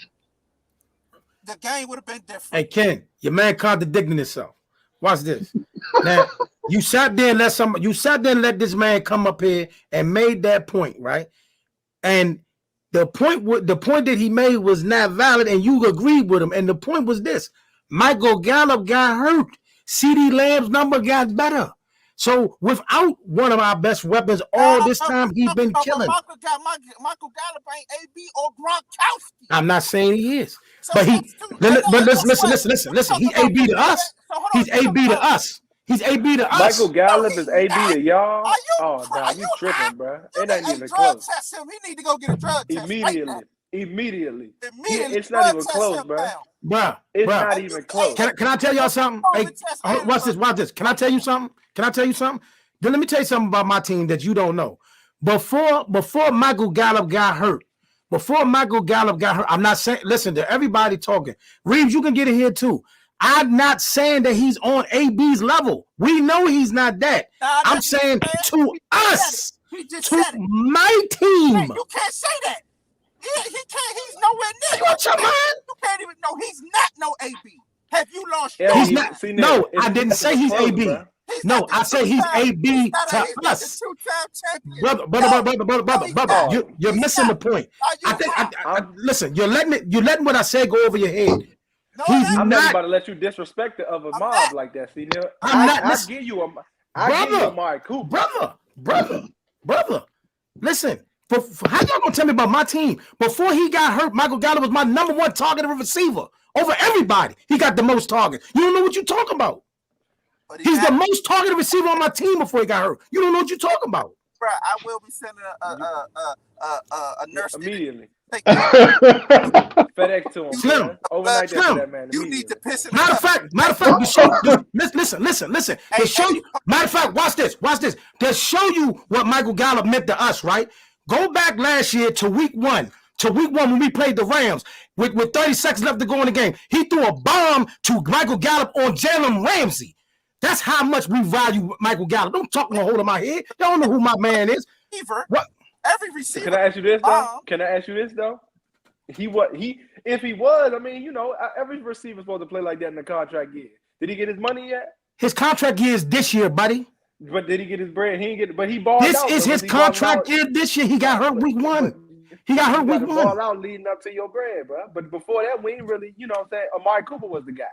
the game would have been different. Hey, Ken, your man contradicting himself. Watch this. Now, you sat there and let this man come up here and made that point, right? And the point that he made was not valid, and you agreed with him. And the point was this: Michael Gallup got hurt. CeeDee Lamb's number got better. So without one of our best weapons all this time, he's been killing. Michael Gallup ain't AB or Gronkowski. I'm not saying he is. But listen. He's AB to us. He's AB to us. He's AB to us. Michael Gallup is AB to y'all. Oh, nah, you tripping, bro. It ain't even close. Test him. He need to go get a drug test. Immediately. It's not even close, bro. Bruh, it's not even close. Can I tell y'all something? Hey, watch this. Can I tell you something? Then let me tell you something about my team that you don't know. Before Michael Gallup got hurt, I'm not saying, listen to everybody talking. Reeves, you can get it here too. I'm not saying that he's on AB's level. We know he's not that. I'm saying to us, to my team. Hey, you can't say that. He can't. He's nowhere near. You out your mind? You can't even know. He's not no AB. Have you lost? He's not. No, I didn't say he's AB. No, I say he's AB to us. Brother, you're missing the point. I think. Listen, you're letting what I say go over your head. I'm not about to let you disrespect the other mob like that. See, I give you a Mark Cooper. Brother. Listen. How y'all gonna tell me about my team? Before he got hurt, Michael Gallup was my number 1 targeted receiver over everybody. He got the most targets. You don't know what you're talking about. He's the most targeted receiver on my team before he got hurt. You don't know what you're talking about. Bro, I will be sending a nurse immediately. FedEx to him. Slim. Overnight Slim. that man. You need to piss him Matter of fact, to show you, listen. To show you, matter of fact, watch this. To show you what Michael Gallup meant to us, right? Go back last year to week one when we played the Rams with 30 seconds left to go in the game. He threw a bomb to Michael Gallup on Jalen Ramsey. That's how much we value Michael Gallup. Don't talk no hold of my head. Y'all know who my man is. What? Every receiver. Can I ask you this though? If he was, I mean, you know, every receiver supposed to play like that in the contract year. Did he get his money yet? His contract year is this year, buddy. But did he get his bread? He didn't get it, but he balled this out. This is his contract year this year. He got hurt week one. He got hurt week one. Ball out leading up to your bread, bro. But before that, we ain't really, you know what I'm saying? Amari Cooper was the guy.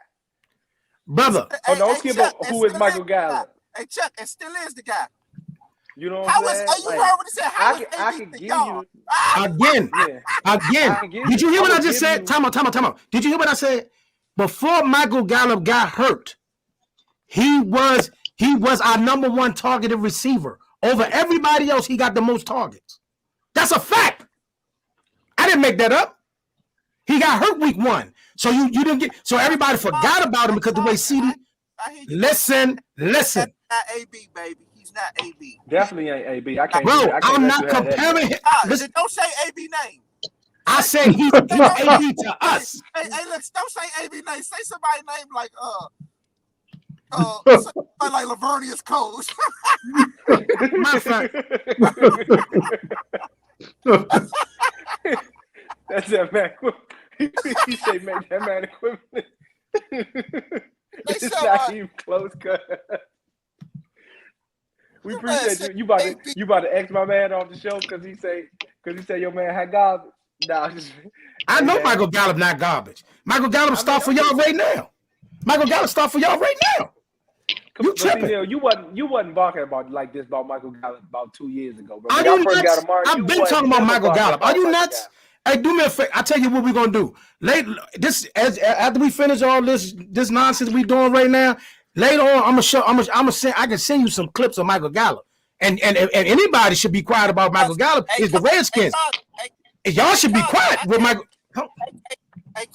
Brother. Don't skip up who is Michael Gallup. Hey, Chuck, it still is the guy. You know what I'm saying? You heard what he said? I can give you again. Did you hear what I just said? Time out. Did you hear what I said? Before Michael Gallup got hurt, he was our number one targeted receiver. Over everybody else, he got the most targets. That's a fact. I didn't make that up. He got hurt week one. So you didn't get, so everybody forgot about him because the way CD. Listen. That's not AB, baby. He's not AB. Definitely ain't AB. I can't. Bro, I'm not comparing him. Listen, don't say AB name. I said he's AB to us. Hey, look, don't say AB name. Say somebody's name like like Lavernius Coles. My fact. That's that man. He say make that man equivalent. It's not even close cut. We appreciate you. You about to X my man off the show because he say your man had garbage. Nah, I know Michael Gallup not garbage. Michael Gallup start for y'all right now. You tripping? You wasn't barking about like this about Michael Gallup about 2 years ago, bro. Are you nuts? I've been talking about Michael Gallup. Are you nuts? Hey, do me a favor. I tell you what we're gonna do. After we finish all this nonsense we doing right now, later on, I can send you some clips of Michael Gallup. And anybody should be quiet about Michael Gallup is the Redskins. Y'all should be quiet with Michael. Hey,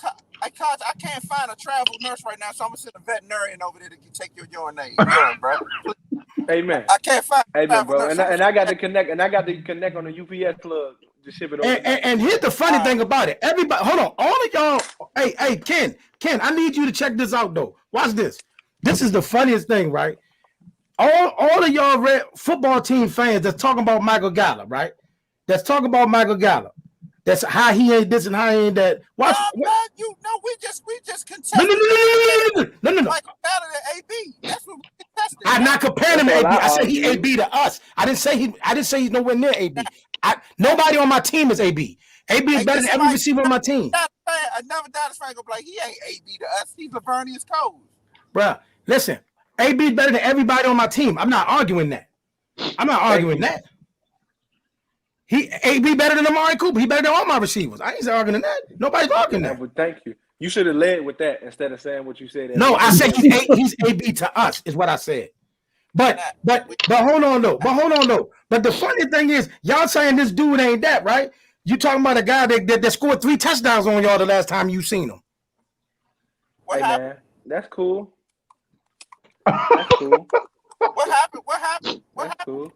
Coach, I can't find a travel nurse right now, so I'm gonna send a veterinarian over there to take your urine, bro. Amen. I can't find. Amen, bro. And I got to connect. And I got to connect on the UPS plug to ship it over. And here's the funny thing about it. Everybody, hold on. All of y'all. Hey, Ken. I need you to check this out though. Watch this. This is the funniest thing, right? All of y'all red football team fans that's talking about Michael Gallup, right? That's talking about Michael Gallup. That's how he ain't this and how he ain't that. Watch. No, we just contested. No. Michael Gallup and AB. That's what we contested. I'm not comparing him to AB. I said he AB to us. I didn't say he's nowhere near AB. Nobody on my team is AB. AB is better than every receiver on my team. Another Dallas fan gonna be like, he ain't AB to us. He's Lavernius Coles. Bruh, listen. AB is better than everybody on my team. I'm not arguing that. He AB better than Amari Cooper. He better than all my receivers. I ain't arguing that. Nobody's arguing that. But thank you. You should have led with that instead of saying what you said. No, I said he's AB to us is what I said. But hold on though. But the funny thing is, y'all saying this dude ain't that, right? You talking about a guy that scored 3 touchdowns on y'all the last time you seen him. What happened? Man, that's cool. That's cool. What happened? Cool.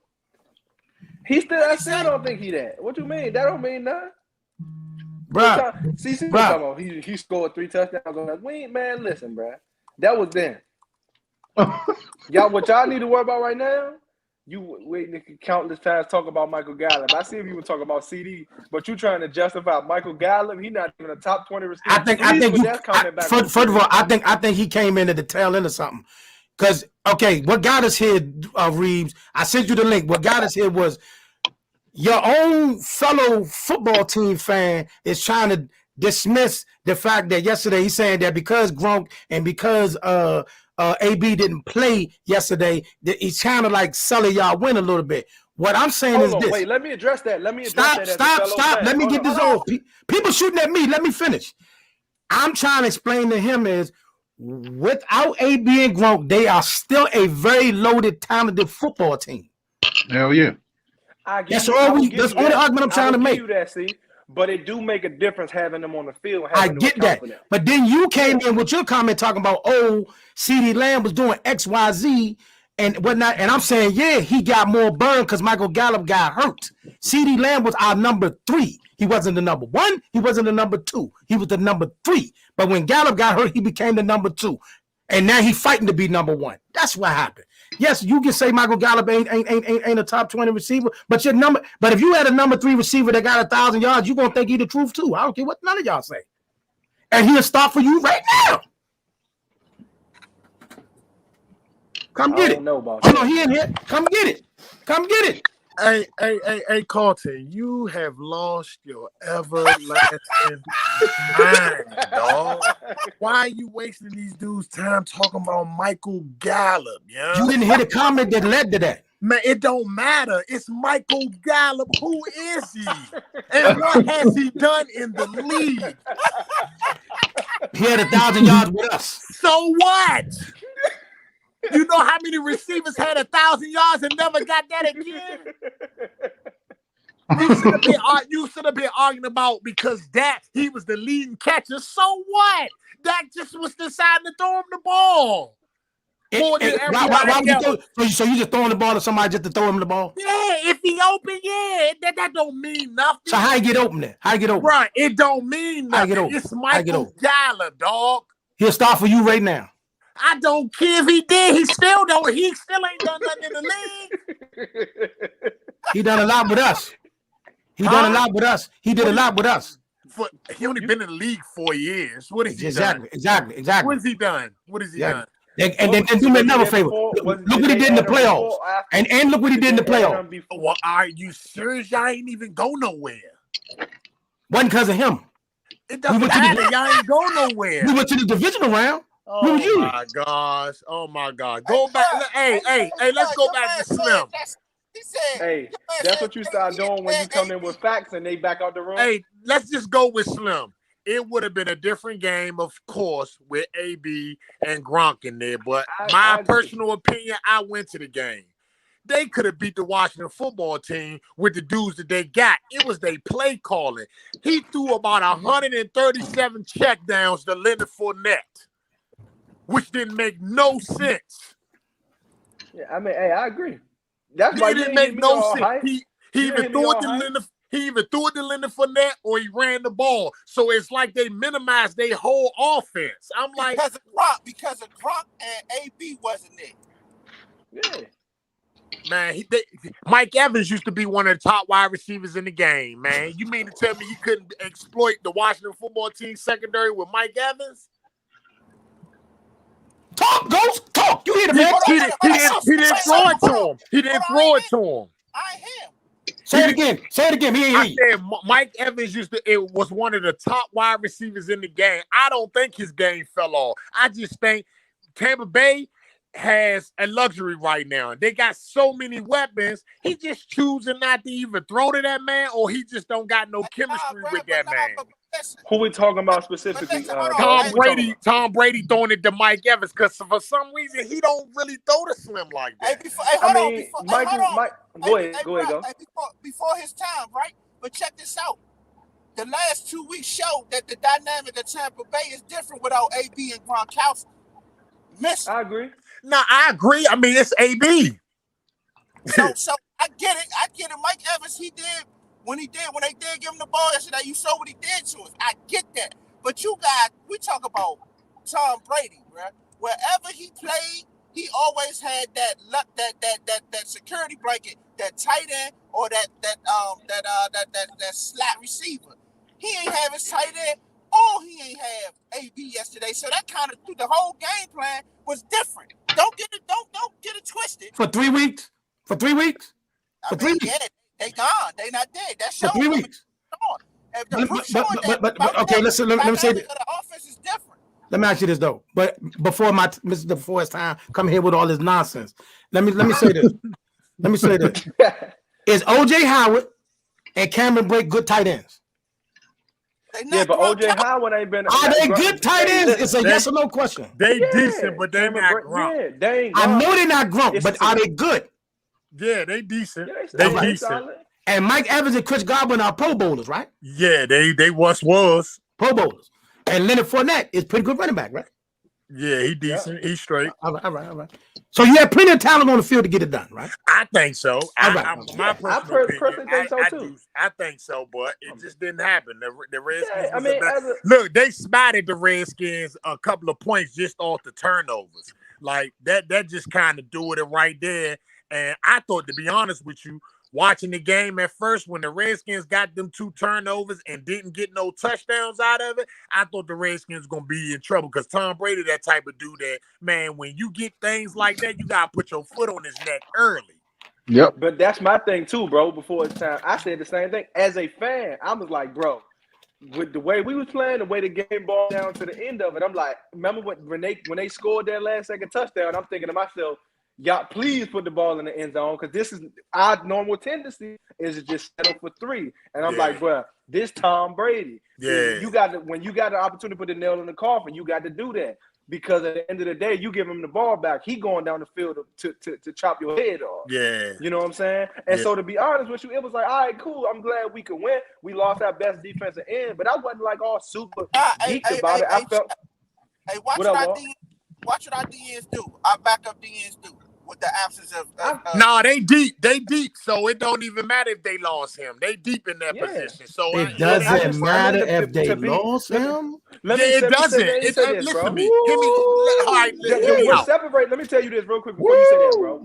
I still don't think he that. What you mean? That don't mean nothing. Bro, he scored 3 touchdowns on us. Man, listen, bro. That was then. What y'all need to worry about right now, you waiting countless times talk about Michael Gallup. I see if you were talking about CD, but you trying to justify Michael Gallup. He's not even a top 20 receiver. First of all, I think he came in at the tail end of something. Because, okay, what got us here, Reeves, I sent you the link. What got us here was your own fellow football team fan is trying to dismiss the fact that yesterday he's saying that because Gronk and because AB didn't play yesterday, that he's kind of like selling y'all win a little bit. What I'm saying is this. Wait, let me address that. Stop. Let me get this over. People shooting at me. Let me finish. I'm trying to explain to him is without AB and Gronk, they are still a very loaded, talented football team. Hell yeah. That's the only argument I'm trying to make. But it do make a difference having them on the field. I get that. But then you came in with your comment talking about, CeeDee Lamb was doing X, Y, Z and whatnot. And I'm saying, yeah, he got more burn because Michael Gallup got hurt. CeeDee Lamb was our number 3. He wasn't the number 1. He wasn't the number 2. He was the number 3. But when Gallup got hurt, he became the number 2. And now he's fighting to be number 1. That's what happened. Yes, you can say Michael Gallup ain't a top 20 receiver, but But if you had a number 3 receiver that got 1,000 yards, you're gonna think he the truth too. I don't care what none of y'all say, and he'll start for you right now. Come get it. He in here. Come get it. Come get it. Hey, Carlton, you have lost your everlasting mind, dog. Why are you wasting these dudes' time talking about Michael Gallup, yeah? You didn't hear the comment that led to that. Man, it don't matter. It's Michael Gallup. Who is he? And what has he done in the league? He had 1,000 yards with us. So what? You know how many receivers had 1,000 yards and never got that again? You should have been arguing about because he was the leading catcher. So what? Dak just was deciding to throw him the ball. So you just throwing the ball to somebody just to throw him the ball? Yeah, if he open, that don't mean nothing. So how you get open then? How you get open? Right, it don't mean nothing. It's Michael Gallup, dog. He'll start for you right now. I don't care if he did. He still ain't done nothing in the league. He done a lot with us. He did a lot with us. He only been in the league 4 years. What has he done? Exactly. What has he done? done? And then do me another favor. Look what he did in the playoffs. And look what he did in the playoffs. Well, are you serious? Y'all ain't even go nowhere. Wasn't because of him. It doesn't matter. Y'all ain't go nowhere. We went to the divisional round. Oh my gosh. Go back. Hey, let's go back to Slim. Hey, that's what you start doing when you come in with facts and they back out the room. Hey, let's just go with Slim. It would have been a different game, of course, with AB and Gronk in there. But my personal opinion, I went to the game. They could have beat the Washington football team with the dudes that they got. It was their play calling. He threw about 137 checkdowns to Leonard Fournette, which didn't make no sense. Yeah, I mean, hey, I agree. That's why it didn't make no sense. He either threw it to Leonard Fournette or he ran the ball. So it's like they minimized their whole offense. I'm like, because of Gronk and AB wasn't there. Yeah. Man, Mike Evans used to be one of the top wide receivers in the game, man. You mean to tell me he couldn't exploit the Washington football team secondary with Mike Evans? Talk, Ghost, talk. You hear the man? He didn't throw it to him. He didn't throw it to him. I him. Say it again. He ain't hear you. Mike Evans was one of the top wide receivers in the game. I don't think his game fell off. I just think Tampa Bay has a luxury right now. They got so many weapons. He just choosing not to even throw to that man, or he just don't got no chemistry with that man. Who we talking about specifically? Tom Brady throwing it to Mike Evans because for some reason he don't really throw to Slim like that. Go ahead. Before his time, right? But check this out. The last 2 weeks showed that the dynamic of Tampa Bay is different without AB and Gronkowski. I agree. No, I agree. I mean, it's AB. So I get it. Mike Evans, when they did give him the ball yesterday, you saw what he did to us. I get that. But you guys, we talk about Tom Brady, right? Wherever he played, he always had that security blanket, that tight end or that slot receiver. He ain't have his tight end. He ain't have AB yesterday, so that kind of the whole game plan was different. Don't get it twisted. For 3 weeks. Yeah, they gone. They not dead. That shows for 3 weeks. But okay, let me say this. The offense is different. Let me ask you this though. But before his time, come here with all this nonsense. Let me say this. Is OJ Howard and Cameron Brake good tight ends? Yeah, but OJ Howard ain't been. Are they good tight ends? It's a yes or no question. They decent, but they not Gronk. Yeah, they ain't. I know they're not Gronk, but are they good? Yeah, they decent. Yeah, they decent. Solid. And Mike Evans and Chris Godwin are Pro Bowlers, right? Yeah, they was Pro Bowlers. And Leonard Fournette is pretty good running back, right? Yeah, he decent. He's straight. All right. So you have plenty of talent on the field to get it done, right? I think so. My personal opinion, think so too. I think so, but it just didn't happen. The Redskins. Yeah, look, they spotted the Redskins a couple of points just off the turnovers. Like that just kind of do it right there. And I thought, to be honest with you, watching the game at first, when the Redskins got them 2 turnovers and didn't get no touchdowns out of it, I thought the Redskins were going to be in trouble because Tom Brady, that type of dude that, man, when you get things like that, you got to put your foot on his neck early. Yep. But that's my thing too, bro. Before it's time, I said the same thing. As a fan, I was like, bro, with the way we was playing, the way the game ball down to the end of it, I'm like, remember when they scored that last second touchdown, I'm thinking to myself, y'all, please put the ball in the end zone because this is our normal tendency is to just settle for 3. And I'm like, bro, this Tom Brady. Yeah. When you got the opportunity to put the nail in the coffin, you got to do that because at the end of the day, you give him the ball back. He going down the field to chop your head off. Yeah. You know what I'm saying? And so to be honest with you, it was like, all right, cool. I'm glad we could win. We lost our best defensive end, but I wasn't like all super geeked about it. I felt. Hey, watch what our DNs do. Our backup DNs do. With the absence of no, they deep. So it don't even matter if they lost him. They deep in that position. So it doesn't matter if they lost him. It doesn't. Listen to me. Give me. All right, hear me out. Separate. Let me tell you this real quick before you say that, bro.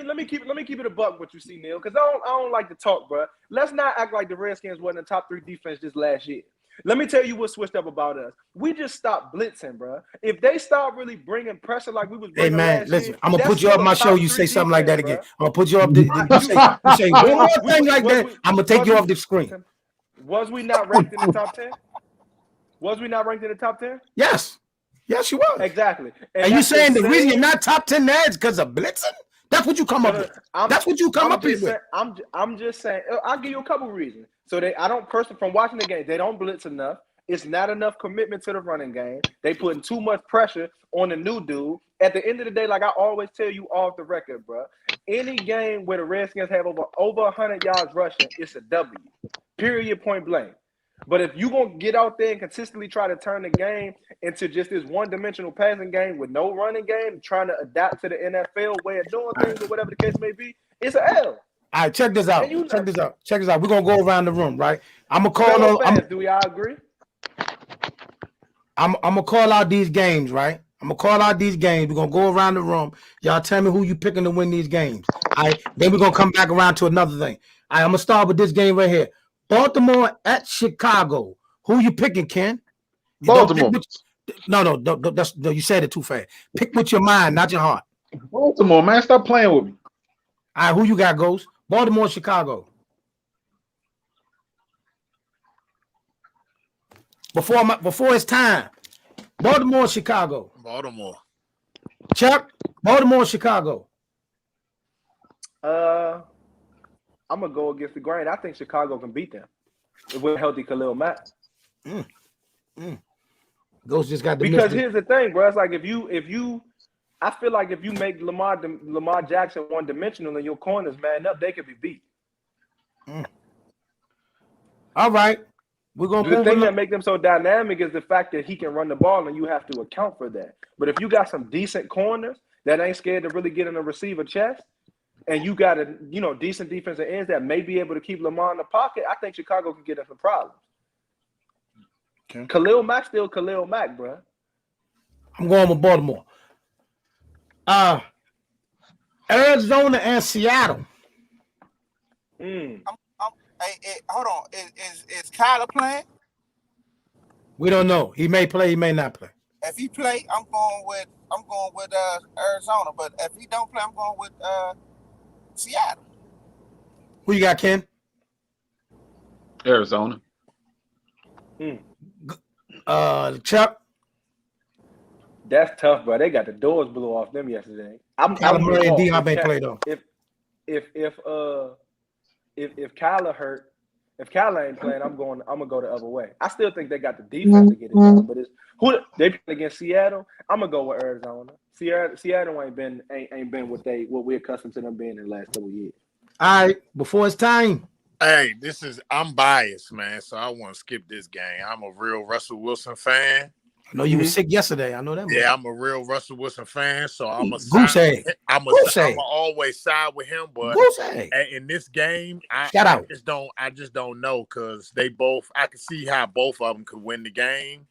Let me keep it a buck. What you see, Neil? Because I don't like to talk, bro. Let's not act like the Redskins wasn't a top 3 defense just last year. Let me tell you what switched up about us. We just stopped blitzing, bro. If they start really bringing pressure like we was bringing listen, I'm going to put you up my show. You say something like that again. I'm going to put you up. You say one more thing like that, I'm going to take you off the screen. Was we not ranked in the top 10? Was we not ranked in the top 10? Yes. Yes, you were. Exactly. And you saying the reason you're not top 10 there is because of blitzing? That's what you come up with. That's what you come up with. I'm just saying. I'll give you a couple of reasons. So I don't personally, from watching the game, they don't blitz enough. It's not enough commitment to the running game. They putting too much pressure on the new dude. At the end of the day, like I always tell you off the record, bro, any game where the Redskins have over 100 yards rushing, it's a W. Period, point blank. But if you're going to get out there and consistently try to turn the game into just this one-dimensional passing game with no running game, trying to adapt to the NFL way of doing things or whatever the case may be, it's an L. All right, check this out. Check this out. We're going to go around the room, right? I'm going to call do we all agree? I'm going to call out these games, right? I'm going to call out these games. We're going to go around the room. Y'all tell me who you picking to win these games. All right, then we're going to come back around to another thing. All right, I'm going to start with this game right here. Baltimore at Chicago. Who you picking, Ken? Baltimore. No, you said it too fast. Pick with your mind, not your heart. Baltimore, man. Stop playing with me. All right, who you got, Ghost? Baltimore, Chicago. Before it's time. Baltimore, Chicago. Baltimore. Chuck, Baltimore, Chicago. I'm gonna go against the grain. I think Chicago can beat them with a healthy Khalil Mack. Ghost just got the because here's the thing, bro. It's like if you, I feel like if you make Lamar Jackson one dimensional and your corners man up, they could be beat. All right, we're gonna. The thing that makes them so dynamic is the fact that he can run the ball, and you have to account for that. But if you got some decent corners that ain't scared to really get in a receiver chest, and you got decent defensive ends that may be able to keep Lamar in the pocket, I think Chicago can get in some problems. Okay. Khalil Mack still Khalil Mack, bro. I'm going with Baltimore. Arizona and Seattle. Hey, hold on. Is Kyler playing? We don't know. He may play. He may not play. If he play, I'm going with Arizona. But if he don't play, I'm going with Seattle. Who you got, Ken? Arizona. Chuck. That's tough, bro. They got the doors blew off them yesterday. Kyler Murray and D-Hop ain't played though. If Kyler hurt If Cal ain't playing, I'm gonna go the other way. I still think they got the defense to get it done, but it's who they play against Seattle. I'm gonna go with Arizona. Seattle ain't been what we're accustomed to them being in the last couple of years. All right, before it's time. Hey, I'm biased, man, so I want to skip this game. I'm a real Russell Wilson fan. I know you were sick yesterday. I know that. Yeah, I'm a real Russell Wilson fan, so I'm always side with him. But in this game, I just don't know because I can see how both of them could win the game.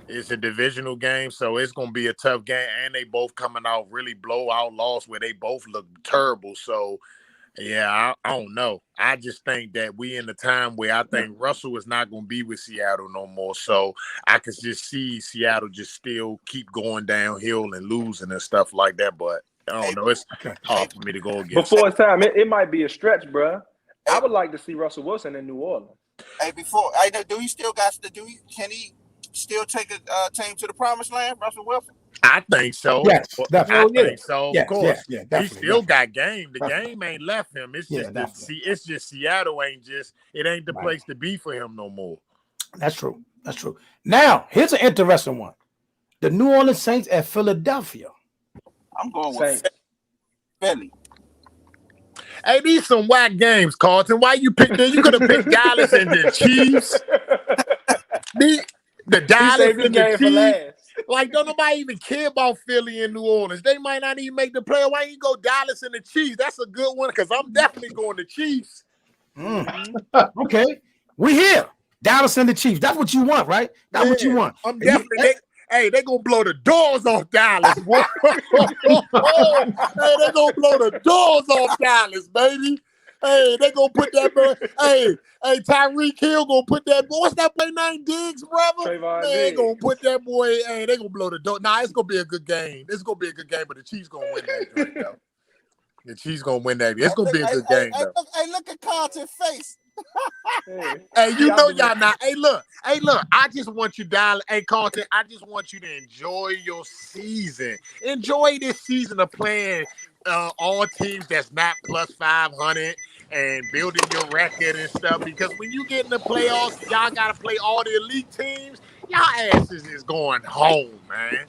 It's a divisional game, so it's gonna be a tough game, and they both coming out really blowout loss where they both look terrible. So. Yeah, I don't know. I just think that we in the time where I think Russell is not going to be with Seattle no more. So I could just see Seattle just still keep going downhill and losing and stuff like that. But I don't know. It's hard for me to go against. Before it's time, it might be a stretch, bro. I would like to see Russell Wilson in New Orleans. Hey, can he still take a team to the promised land, Russell Wilson? I think so. Yes, definitely. I think so. Yes, of course, definitely. He still got game. The game ain't left him. It's just Seattle ain't the place to be for him no more. That's true. Now, here's an interesting one: the New Orleans Saints at Philadelphia. I'm going with Philly. Hey, these some whack games, Carlton. Why you picked them? You could have picked Dallas and the Chiefs. The Dallas and the Chiefs. Like, don't nobody even care about Philly and New Orleans. They might not even make the play. Why you go Dallas and the Chiefs? That's a good one because I'm definitely going to Chiefs. Okay. We here. Dallas and the Chiefs. That's what you want, right? That's what you want. I'm definitely they gonna blow the doors off Dallas. Hey, they gonna blow the doors off Dallas, baby. Hey, they gonna put that boy. Hey, Tyreek Hill gonna put that boy. What's that boy name? Diggs, brother. They gonna put that boy. Hey, they gonna blow the door. Nah, it's gonna be a good game. It's gonna be a good game, but the Chiefs gonna win that joint, though. The Chiefs gonna win that. It's gonna be a good game, though. Hey, look at Carlton's face. Hey, you know y'all not. Hey, look. I just want you, darling. Hey, Carlton. I just want you to enjoy your season. Enjoy this season of playing all teams that's not plus 500. And building your record and stuff, because when you get in the playoffs, y'all gotta play all the elite teams. Y'all asses is going home, man.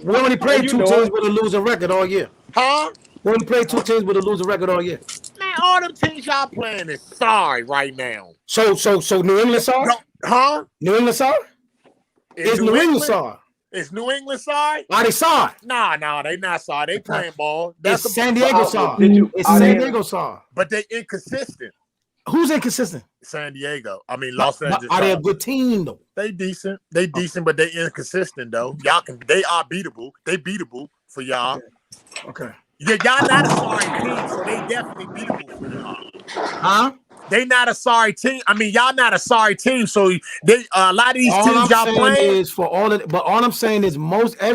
We only played two teams with a losing record all year. Huh? We only played two teams with a losing record all year. Man, all them teams y'all playing is sorry right now. So New England sorry? Huh? New England sorry? Is New England sorry? Is New England sorry? Are they sorry? Nah, they not sorry. They playing ball. That's San Diego sorry. It's San Diego sorry. But they inconsistent. Who's inconsistent? San Diego. I mean, Los Angeles. Are they a good team though? They decent. They decent, but they inconsistent though. They are beatable. They beatable for y'all. Okay. Yeah, y'all not a sorry team, so they definitely beatable for y'all. Huh? They not a sorry team. I mean, y'all not a sorry team. So they a lot of these teams y'all playing is for all of. But all I'm saying is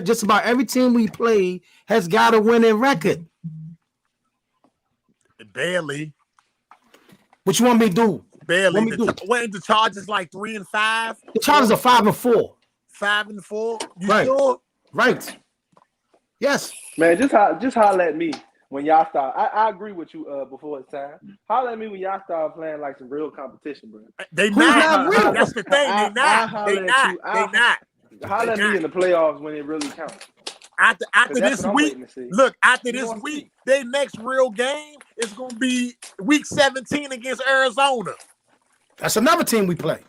just about every team we play has got a winning record. Barely. What you want me to do? Barely. The Chargers like 3-5. The Chargers are 5-4. 5-4. You right. Sure? Right. Yes. Man, just holler at me. When y'all start, I agree with you before it's time. Holler at me when y'all start playing like some real competition, bro. They not real. That's the thing. They not. They not. Holler at me in the playoffs when it really counts. After this week, their next real game is going to be week 17 against Arizona. That's another team we play.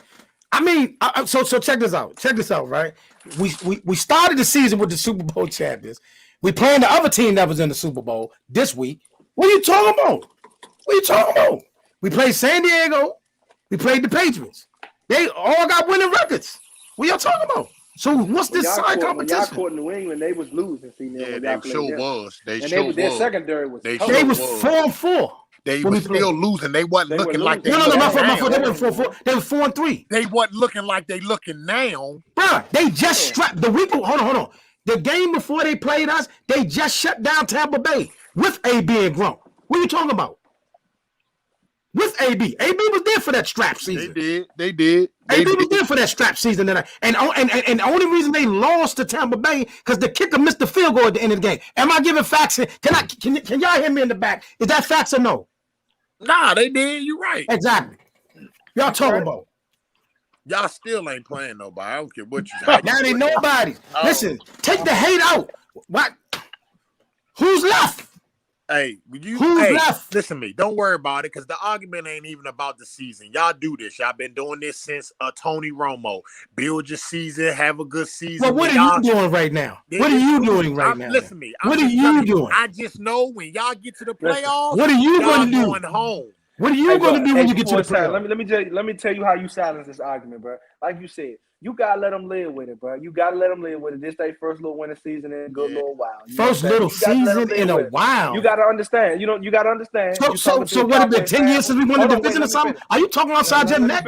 I mean, so check this out. Check this out, right? We started the season with the Super Bowl champions. We playing the other team that was in the Super Bowl this week. What are you talking about? We played San Diego. We played the Patriots. They all got winning records. What y'all talking about? So what's this side competition? When y'all caught New England, they was losing. Yeah, they sure was. Their secondary was. They was 4-4. They were still losing. They wasn't looking like they. No, my fault. They were 4-4. They were 4-3. They wasn't looking like they looking now. Bruh, they just strapped the week. Hold on. The game before they played us, they just shut down Tampa Bay with AB and Gronk. What are you talking about? With AB. AB was there for that strap season. They did. AB was there for that strap season. And the only reason they lost to Tampa Bay because the kicker missed the field goal at the end of the game. Am I giving facts? Can y'all hear me in the back? Is that facts or no? Nah, they did. You're right. Exactly. Y'all talking about? Y'all still ain't playing nobody. I don't care what you say. Now ain't nobody. Listen, take the hate out. What? Who's left? Hey, who's left? Listen to me. Don't worry about it, because the argument ain't even about the season. Y'all do this. Y'all been doing this since Tony Romo. Build your season. Have a good season. Well, what are you doing right now? What are you doing right now? Listen to me. What are you doing? I just know when y'all get to the playoffs, what are you going to do? Going home. What are you going to do when you get to the playoffs? Let me tell you how you silence this argument, bro. Like you said, you gotta let them live with it, bro. You gotta let them live with it. This their first little winning season in a good little while. First little season in a while. You gotta understand. You gotta understand. So what? It been 10 years since we won the division or something? Are you talking outside your neck?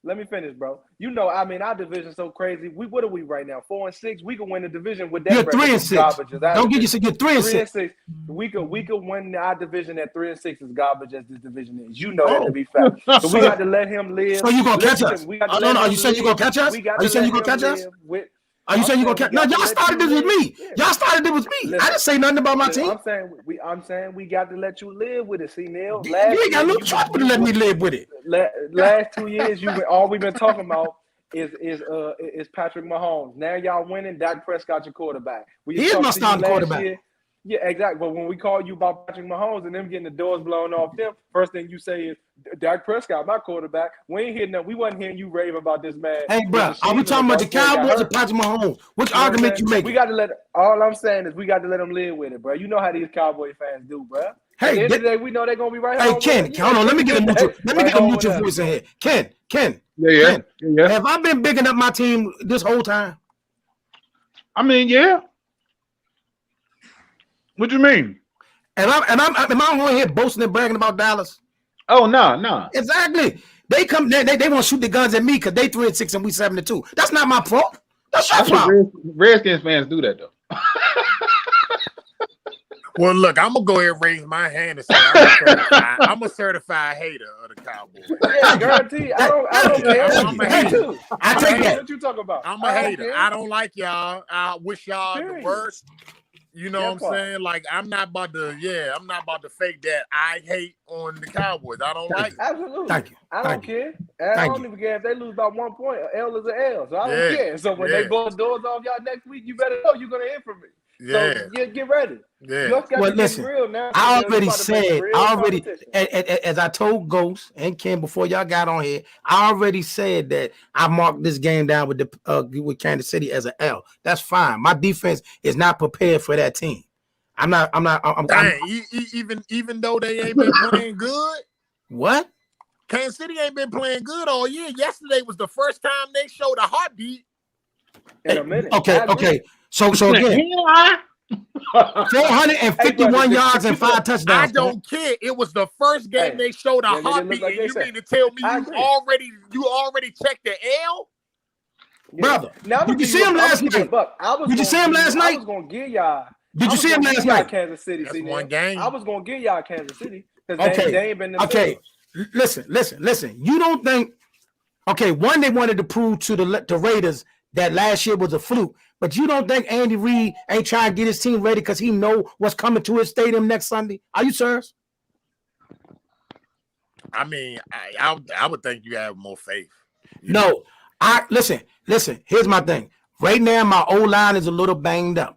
Let me finish, bro. You know, I mean, our division's so crazy. What are we right now? 4-6. We can win the division with that. You're 3-6. Don't get you. You're 3-6. We could win our division at 3-6 as garbage as this division is. You know that to be fact. So we got to let him live. So you gonna catch us? No. Are you saying you gonna catch us? Are you saying you gonna catch us? Are you saying you gonna catch? No, y'all started this with me. Y'all started it with me. I didn't say nothing about my team. I'm saying we got to let you live with it. See, Neil, you ain't got no choice but to let me live with it. Last 2 years, all we've been talking about is Patrick Mahomes. Now y'all winning. Dak Prescott your quarterback. He is my starting quarterback. Yeah, exactly. But when we call you about Patrick Mahomes and them getting the doors blown off them, first thing you say is Dak Prescott, my quarterback. We ain't hearing that. We wasn't hearing you rave about this man. Hey, bro, are we talking about the Cowboys or Patrick Mahomes? Which argument you making? We got to let. All I'm saying is we got to let them live with it, bro. You know how these Cowboy fans do, bro. Hey, at the end of the day, we know they're gonna be right. Hey, Ken, hold on. Let me get a neutral. Let me get a neutral voice in here. Ken. Yeah. Have I been bigging up my team this whole time? I mean, yeah. What do you mean? Am I on here boasting and bragging about Dallas? Oh no. Exactly. They come. They want to shoot the guns at me because they 3-6 and we 7-2. That's not my fault. That's your fault. Redskins fans do that though. Well, look, I'm gonna go ahead and raise my hand and say I'm a certified hater of the Cowboys. Yeah, guarantee. I don't care. I'm a hater. I take that. What you talking about? I'm a hater. I don't like y'all. I wish y'all the worst. You know what I'm saying? Like, I'm not about to fake that I hate on the Cowboys. I don't like it. Absolutely. Thank you. I don't care. I don't even care if they lose by 1 point. An L is an L. So I don't care. So when they blow the doors off y'all next week, you better know you're going to hear from me. Yeah. So get ready. Yeah. Well, listen, real now. I already said, as I told Ghost and Ken before y'all got on here, I already said that I marked this game down with Kansas City as an L. That's fine. My defense is not prepared for that team. I'm even though they ain't been playing good. What? Kansas City ain't been playing good all year. Yesterday was the first time they showed a heartbeat in a minute. Okay. So again, 451 yards and 5 touchdowns. I don't care. It was the first game they showed a heartbeat, and you mean to tell me you already checked the L? Brother, did you see him last night? Did you see him last night? I was gonna give y'all. Did you see him last night? Kansas City. That's one game. I was gonna give y'all Kansas City because they ain't been. Okay, listen. You don't think? Okay, one, they wanted to prove to the Raiders that last year was a fluke. But you don't think Andy Reid ain't trying to get his team ready because he know what's coming to his stadium next Sunday? Are you serious? I mean, I would think you have more faith. No, listen. Here's my thing. Right now, my O-line is a little banged up.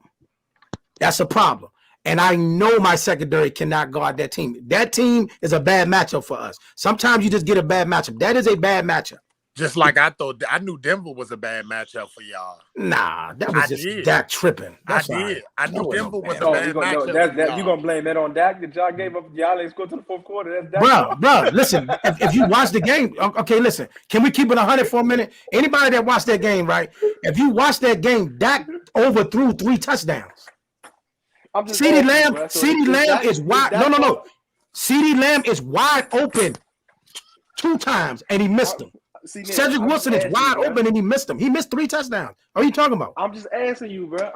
That's a problem. And I know my secondary cannot guard that team. That team is a bad matchup for us. Sometimes you just get a bad matchup. That is a bad matchup. Just like I knew Denver was a bad matchup for y'all. Nah, that was just Dak tripping. That's I did. Right. I knew Denver was a bad matchup. You gonna blame that on Dak that y'all gave up? Y'all ain't scored to the fourth quarter. That's Dak. Bro, listen. If you watch the game, okay, listen. Can we keep it 100 for a minute? Anybody that watched that game, right? If you watch that game, Dak overthrew 3 touchdowns. CeeDee Lamb is wide. No. CeeDee Lamb is wide open 2 times and he missed them. Cedric Wilson is wide open and he missed him. He missed 3 touchdowns. What are you talking about? I'm just asking you, bro.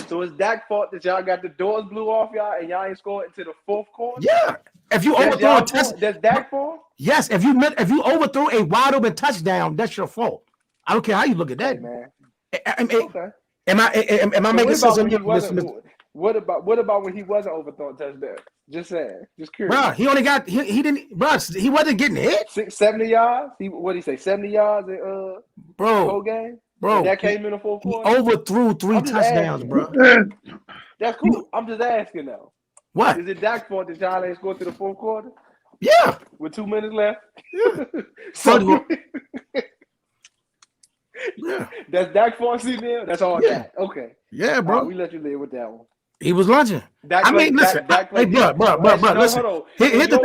So it's Dak's fault that y'all got the doors blew off y'all and y'all ain't scored into the fourth quarter? Yeah. If you overthrow a touchdown, that's Dak's fault? Yes. If you overthrow a wide open touchdown, that's your fault. I don't care how you look at that, man. Okay. Am I making sense? What about when he wasn't overthrowing touchdowns? Just saying. Just curious. Bro, he only got he didn't, bro. He wasn't getting hit. 70 yards. What did he say? 70 yards in whole game. Bro, and that came in the fourth quarter. He overthrew 3 touchdowns, bro. That's cool. I'm just asking now. What? Is it Dak's fault that y'all ain't scored through the fourth quarter? Yeah. With 2 minutes left. Yeah. Yeah. That's Dak's fault, Neil? That's all Dak. Okay. Yeah, bro. We let you live with that one. He was lunching. Listen. Hey, bro, listen. Here's the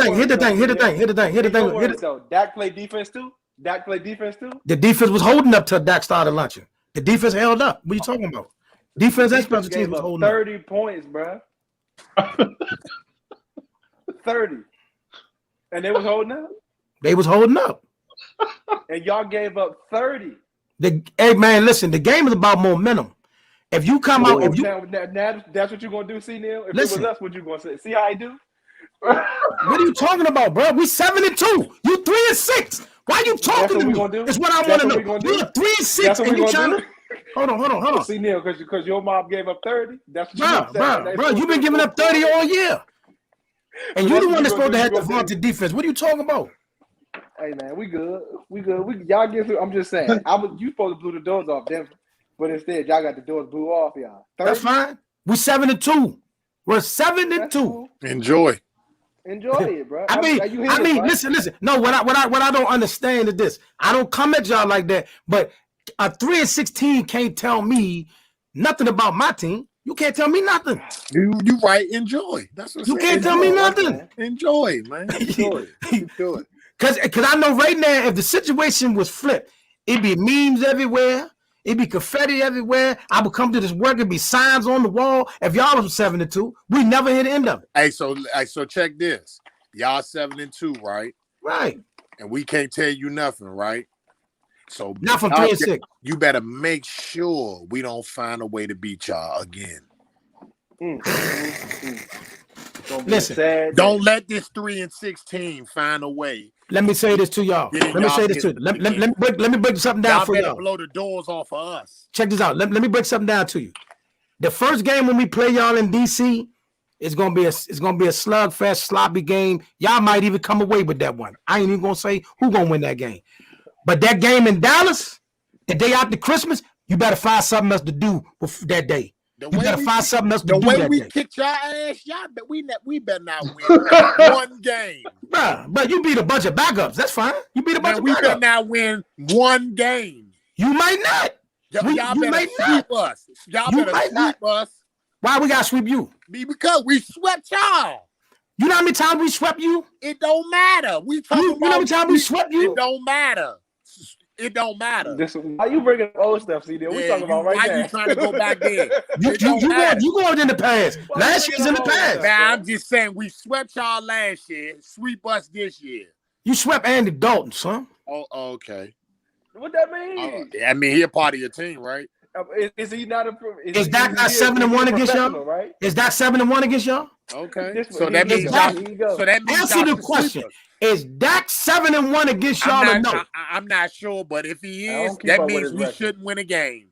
thing. Dak played defense too? The defense was holding up till Dak started lunching. The defense held up. What are you talking about? Defense and special teams was holding 30 points, bro. 30. And they was holding up? They was holding up. And y'all gave up 30. Hey, man, listen. The game is about momentum. If you come out, now, that's what you're gonna do, Neil. If listen, it was us, what you gonna say? See how I do? What are you talking about, bro? We 7-2. You 3-6. Why are you talking to me? It's what I want to know. You're 3-6, and you trying to hold on. See, Neil, because your mom gave up 30. That's what bro. You've been giving up 30 all year, and you the one that's supposed to have the vaunted defense. What are you talking about? Hey man, we good. Y'all get through. I'm just saying. You supposed to blew the doors off Denver. But instead, y'all got the doors blew off, y'all. 30? That's fine. We're 7-2. We're 7-2. Cool. Enjoy it, bro. I mean, listen. No, what I don't understand is this. I don't come at y'all like that, but a 3-16 can't tell me nothing about my team. You can't tell me nothing. You right. Enjoy. That's what you can't tell me nothing. Man. Enjoy, man. Enjoy it. Because I know right now, if the situation was flipped, it'd be memes everywhere. It'd be confetti everywhere. I would come to this work. It'd be signs on the wall. If y'all was 7-2, we never hit the end of it. Hey, so check this. Y'all 7-2, right? Right. And we can't tell you nothing, right? So not from 3-6. You better make sure we don't find a way to beat y'all again. Listen, don't let this 3-16 find a way. Let me say this to y'all. Let me break something down for y'all. Y'all better blow the doors off of us. Check this out. Let me break something down to you. The first game when we play y'all in DC, it's gonna be a slugfest, sloppy game. Y'all might even come away with that one. I ain't even gonna say who gonna win that game. But that game in Dallas, the day after Christmas, you better find something else to do that day. You better find something else to do that day. The way we kicked y'all ass, we better not win one game. But you beat a bunch of backups. That's fine. You beat a bunch of backups. We better not win one game. You might not. Y'all better sweep us. Y'all better sweep us. Why we gotta sweep you? Because we swept y'all. You know how many times we swept you? It don't matter. You know how many times we swept you? It don't matter. It don't matter. Why you bringing old stuff, CD? We talking about right now. Why you trying to go back there? You going in the past. Last year's in the past. Now I'm just saying we swept y'all last year. Sweep us this year. You swept Andy Dalton, son. Oh, okay. What that mean? I mean, he a part of your team, right? Is he not a? Is that not 7-1 against y'all? Right? Is that 7-1 against y'all? Okay. So that means answer the question. Is Dak 7-1 against y'all or no? I'm not sure, but if he is, that means we shouldn't win a game.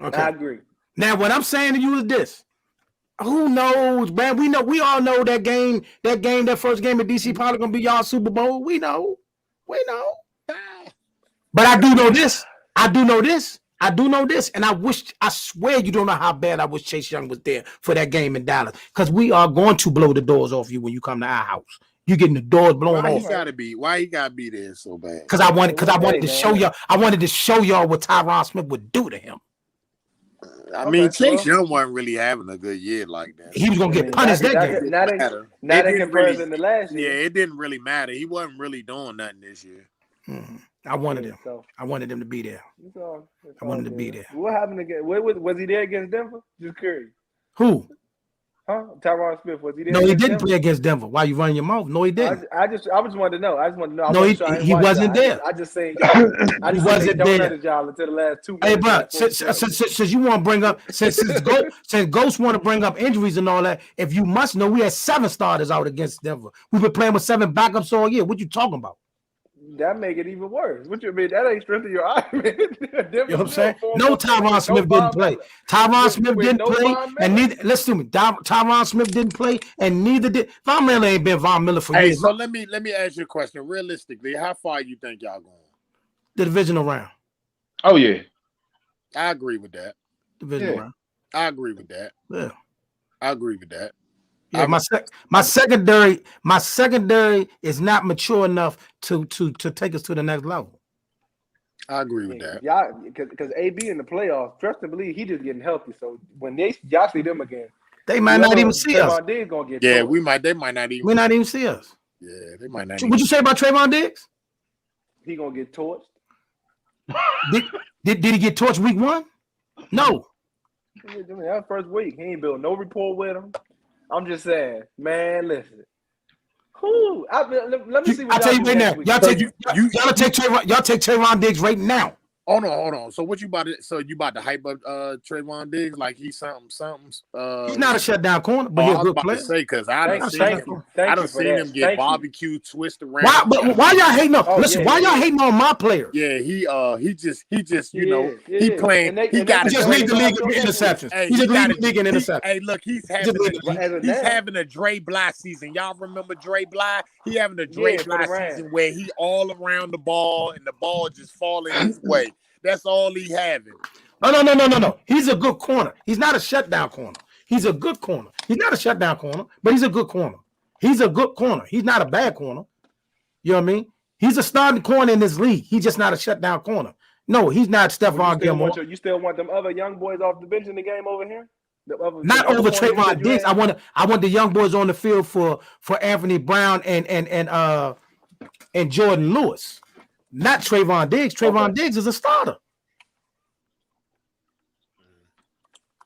Okay. I agree. Now, what I'm saying to you is this. Who knows, man? We all know that game, that first game at DC probably gonna be y'all Super Bowl. We know. But I do know this. And I swear you don't know how bad I wish Chase Young was there for that game in Dallas. Because we are going to blow the doors off you when you come to our house. You're getting the doors blown off. Why he gotta be there so bad? Because I wanted to show y'all. I wanted to show y'all what Tyron Smith would do to him. I mean, Chase Young wasn't really having a good year like that. He was gonna get punished that game. Not in comparison to last year. Yeah, it didn't really matter. He wasn't really doing nothing this year. Mm-hmm. I wanted him. I wanted him to be there. I wanted him to be there. What happened again? Was he there against Denver? Just curious. Who? Huh? Tyron Smith, was he there? No, he didn't play against Denver. Why you running your mouth? No, he didn't. I just wanted to know. No, he wasn't there. I just saying. He wasn't there. Y'all until the last 2 Hey, bro, since you want to bring up, since Ghost want to bring up injuries and all that, if you must know, we had 7 starters out against Denver. We've been playing with 7 backups all year. What you talking about? That make it even worse. What you mean? That ain't strengthening your argument. You know what I'm saying? No, Tyron Smith didn't play. Tyron Smith didn't play, and neither. Listen to me. Tyron Smith didn't play, and neither did Von Miller. Ain't been Von Miller for years. So let me ask you a question. Realistically, how far you think y'all going? The divisional round. Oh yeah, I agree with that. Divisional round. I agree with that. Yeah, I agree with that. Yeah, my secondary is not mature enough to take us to the next level. I agree with that. Y'all, because AB in the playoffs, trust and believe, he just getting healthy. So when y'all see them again, they might not even see us. Gonna get yeah, torched. they might not even. We not even see us. Yeah, they might not. What'd you say about Trayvon Diggs? He gonna get torched. Did he get torched week 1? No. That first week, he ain't built no rapport with him. I'm just saying, man. Listen, let me see. What I tell you right now, y'all take Trayvon Diggs right now. Hold on. So what you about to? So you about to hype up Trayvon Diggs like he's something? He's not a shutdown corner, but he's a good player. Say because I don't see him get barbecue twist around. Why y'all hating on? Listen, why y'all hating on my players? Yeah, he just he playing. He just lead the league in interceptions. He just lead the league in interceptions. Hey, look, he's having a Dre Bly season. Y'all remember Dre Bly? He having a Dre Bly season where he all around the ball and the ball just falling his way. That's all he having. No. He's a good corner. He's not a shutdown corner. He's a good corner. He's not a shutdown corner, but he's a good corner. He's a good corner. He's not a bad corner. You know what I mean? He's a starting corner in this league. He's just not a shutdown corner. No, he's not Stephon Gilmore. You still want them other young boys off the bench in the game over here? Not over Trayvon Diggs. I want the young boys on the field for Anthony Brown and Jordan Lewis. Not Trayvon Diggs. Trayvon Diggs is a starter.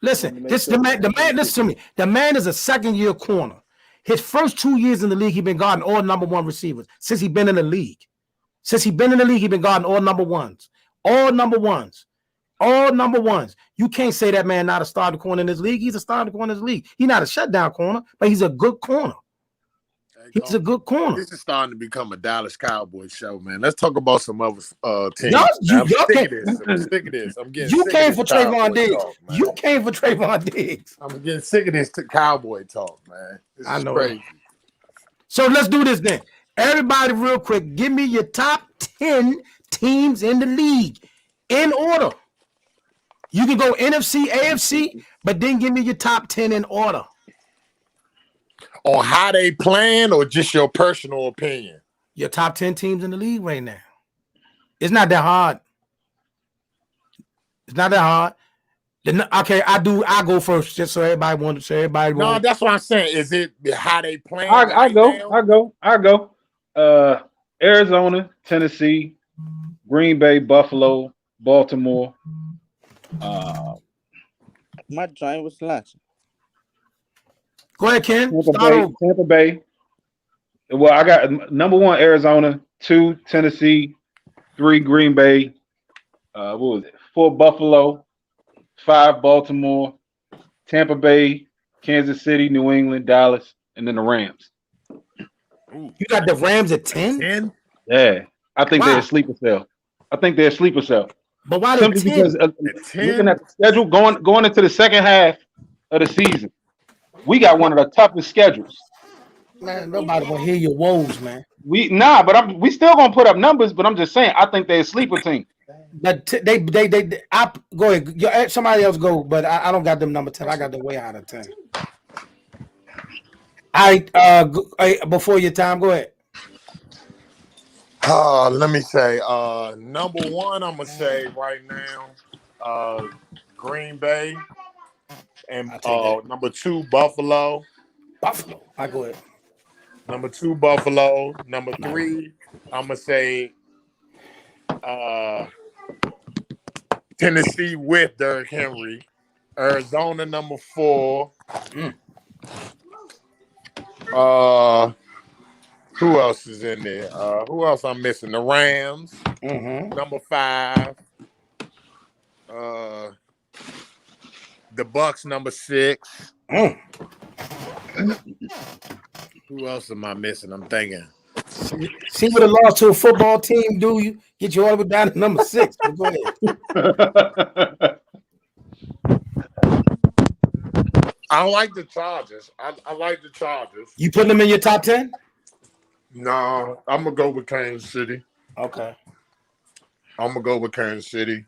Listen, the man. Listen to me. The man is a second-year corner. His first 2 years in the league, he's been guarding all number 1 receivers. Since he's been in the league, he's been guarding all number 1s. All number 1s. You can't say that man not a starting corner in this league. He's a starting corner in this league. He's not a shutdown corner, but he's a good corner. He's a good corner. This is starting to become a Dallas Cowboys show, man. Let's talk about some other teams. I'm sick of this. I'm getting you sick came of for Trayvon Diggs. You came for Trayvon Diggs. I'm getting sick of this Cowboy talk, man. This is crazy. So let's do this then. Everybody, real quick, give me your top 10 teams in the league in order. You can go NFC, AFC, but then give me your top 10 in order. On how they playing or just your personal opinion? Your top 10 teams in the league right now. It's not that hard. Okay, I go first just so everybody wants to say everybody. No, that's what I'm saying. Is it how they playing? I go. Arizona, Tennessee, Green Bay, Buffalo, Baltimore. My joint was lunch. Go ahead, Ken. Tampa Bay. Well, I got number 1 Arizona, 2 Tennessee, 3 Green Bay. What was it? 4 Buffalo, 5 Baltimore, Tampa Bay, Kansas City, New England, Dallas, and then the Rams. You got the Rams at 10? 10? Yeah, I think they're a sleeper cell. But why they 10? Because looking at the schedule, going into the second half of the season, we got one of the toughest schedules. Man, nobody gonna hear your woes, man. We still gonna put up numbers, but I'm just saying I think they're a sleeper team. But they go ahead. Somebody else go, but I don't got them number 10. I got them way out of 10. Before your time, go ahead. Let me say, number 1, I'm gonna say right now, Green Bay, and number 2, Buffalo. I go ahead. Number 2, Buffalo. Number 3, I'm gonna say Tennessee with Derrick Henry. Arizona, number 4. Who else is in there? Who else I'm missing? The Rams. Number 5. The Bucs, number 6. Who else am I missing? I'm thinking. See what a loss to a football team do you? Get you all the way down to number 6. But go ahead. I like the Chargers. I like the Chargers. You putting them in your top 10? No, I'm gonna go with Kansas City. Okay. I'm gonna go with Kansas City.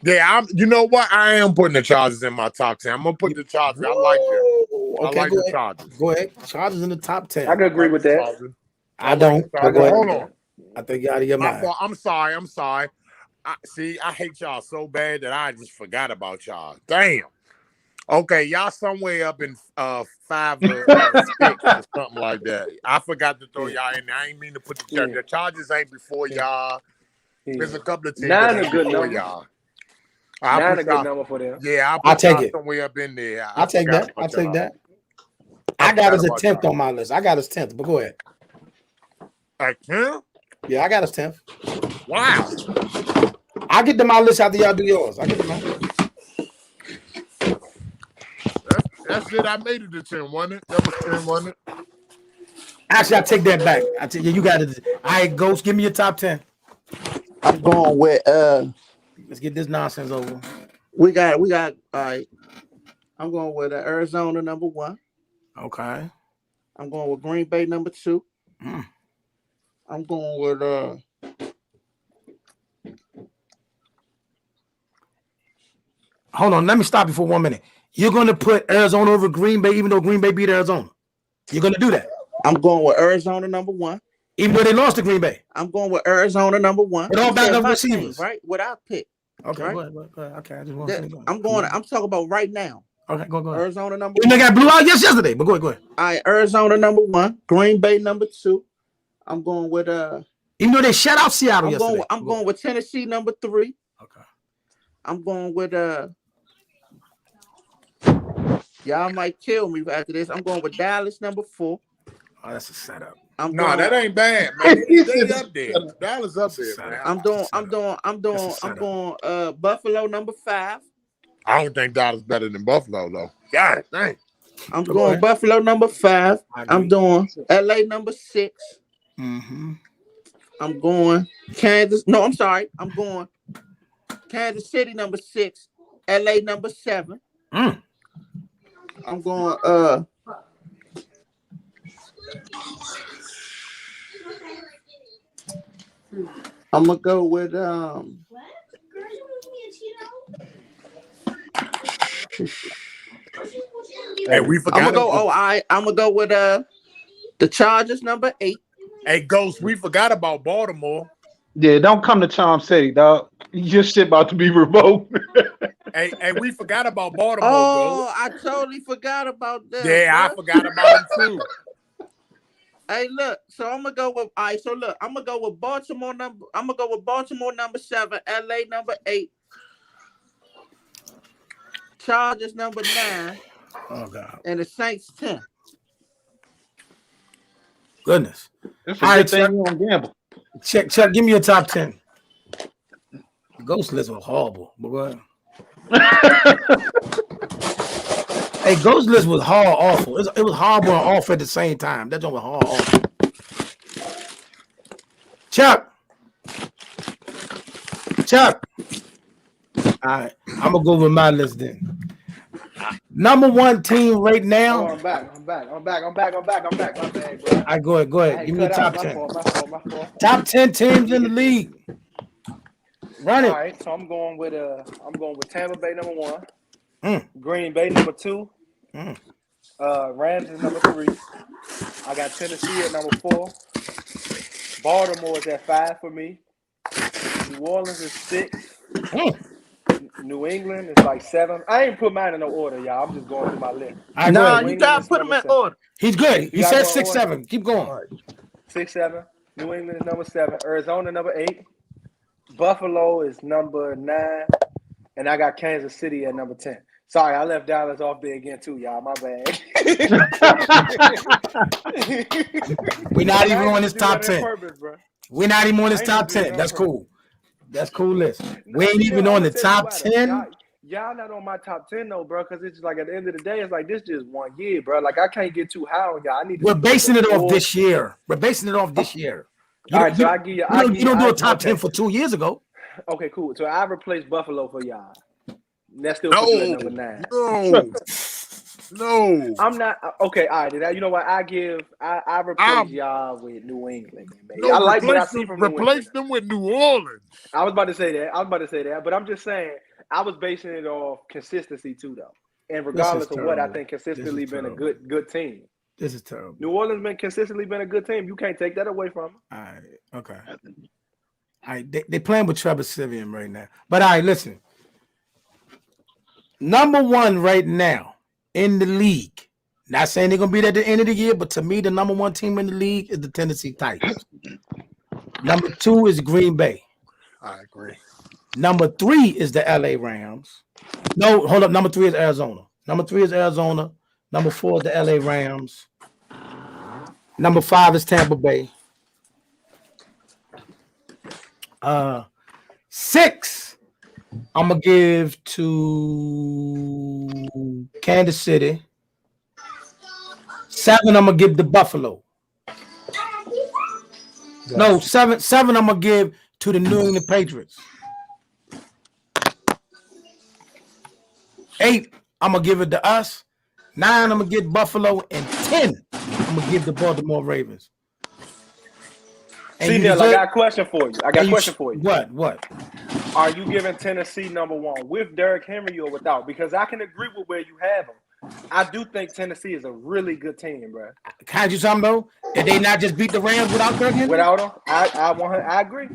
Yeah, you know what? I am putting the Chargers in my top 10. I'm gonna put the Chargers. I like them. Okay, I like the Chargers. Go ahead. Chargers in the top 10. I can agree with that. I don't. Hold on. I think you're out of your mind. I'm sorry. I hate y'all so bad that I just forgot about y'all. Damn. Okay, y'all somewhere up in 5 or 6 or something like that. I forgot to throw y'all in there. I ain't mean to put the Chargers ain't before y'all. There's a couple of teams that ain't before y'all. Not a good number for them. Yeah, I'll take it somewhere up in there. I'll take that. I got us a 10th on my list. I got us 10th, but go ahead. At 10th? Yeah, I got us 10th. Wow. I'll get to my list after y'all do yours. I get to my That's it. I made it to 10, wasn't it? That was 10, wasn't it? Actually, I take that back. I tell you, you got it. All right, Ghost, give me your top 10. I'm going with Let's get this nonsense over. we got all right. I'm going with Arizona number 1. Okay. I'm going with Green Bay number 2. I'm going with Hold on, let me stop you for 1 minute. You're gonna put Arizona over Green Bay, even though Green Bay beat Arizona. You're gonna do that. I'm going with Arizona number 1. Even though they lost to Green Bay. I'm going with Arizona number 1. With all backup receivers. Right? Without pick. Okay, right? go ahead. Okay, I just want to I'm talking about right now. Okay, go ahead. Arizona number 1. They got blew out yesterday, but go ahead. All right, Arizona number 1, Green Bay number 2. I'm going with even though they shut out Seattle yesterday. I'm going with Tennessee number 3. Okay. I'm going with y'all might kill me after this. I'm going with Dallas number 4. Oh, that's a setup. That ain't bad, man. They up there. Dallas up there, man. I'm going Buffalo number 5. I don't think Dallas better than Buffalo though. God dang. I'm going Buffalo number 5. I'm doing LA number 6. Mm-hmm. I'm going Kansas. No, I'm sorry. I'm going Kansas City number 6. LA number 7. I'm going I'm gonna go with Hey, we forgot. I'm gonna go with the Chargers number 8. Hey, Ghost, we forgot about Baltimore. Yeah, don't come to Charm City, dog. Your shit about to be revoked. hey, we forgot about Baltimore. Oh, Ghost. I totally forgot about that. Yeah, bro. I forgot about them too. Hey, look. So I'm gonna go with I'm gonna go with Baltimore number. I'm gonna go with Baltimore number 7, LA number 8, Chargers number 9. Oh God. And the Saints 10. Goodness. That's a good thing you don't gamble. Chuck, give me your top 10. The Ghost list was horrible. But go ahead. Hey, Ghost list was awful. It was horrible and awful at the same time. That one was awful. Chuck. All right, I'm gonna go with my list then. Number 1 team right now. I'm back. My bad, bro. All right, go ahead. Give me the top 10. My fault. Top 10 teams in the league. Run it. All right, so I'm going with Tampa Bay number 1. Green Bay number 2. Rams is number 3. I got Tennessee at number 4. Baltimore is at 5 for me. New Orleans is 6. New England is like 7. I ain't put mine in no order, y'all. I'm just going through my list. Nah, you gotta put them in order. He's good. He said 6, 7. Keep going. 6, 7. New England is number 7. Arizona number 8. Buffalo is number 9. And I got Kansas City at number 10. Sorry, I left Dallas off there again too, y'all. My bad. We're not even on this top 10. We're not even on this top 10. That's cool. That's cool list. We ain't even on the top 10. y'all not on my top 10 though, bro. Because it's like at the end of the day, it's like this just 1 year, bro. Like I can't get too high on y'all. I need. We're basing it off this year. We're basing it off this year. All right, so I give you. You don't do a top 10 for 2 years ago. Okay, cool. So I replaced Buffalo for y'all. That's still number 9. No. I'm not okay. All right, you know what? I replace y'all with New England, man. No, I like what I see from replace them with New Orleans. I was about to say that, but I'm just saying I was basing it off consistency too, though. And regardless of what, I think consistently been a good team. This is terrible. New Orleans been consistently been a good team. You can't take that away from them. All right, okay. All right, they playing with Trevor Siemian right now. But all right, listen. Number 1 right now in the league. Not saying they're gonna be at the end of the year, but to me, the number 1 team in the league is the Tennessee Titans. Number 2 is Green Bay. I agree. Number 3 is the LA Rams. No, hold up. Number 3 is Arizona. Number 3 is Arizona. Number 4 is the LA Rams. Number 5 is Tampa Bay. 6, I'm gonna give to Kansas City. 7, I'm gonna give to Buffalo. No, 7, I'm gonna give to the New England Patriots. 8, I'm gonna give it to us. 9, I'm gonna give Buffalo, and 10, I'm gonna give the Baltimore Ravens. See, Neil, I got a question for you. What? Are you giving Tennessee number 1 with Derrick Henry or without? Because I can agree with where you have them. I do think Tennessee is a really good team, bro. Can I do something though? Did they not just beat the Rams without Derrick Henry? Without him, I agree.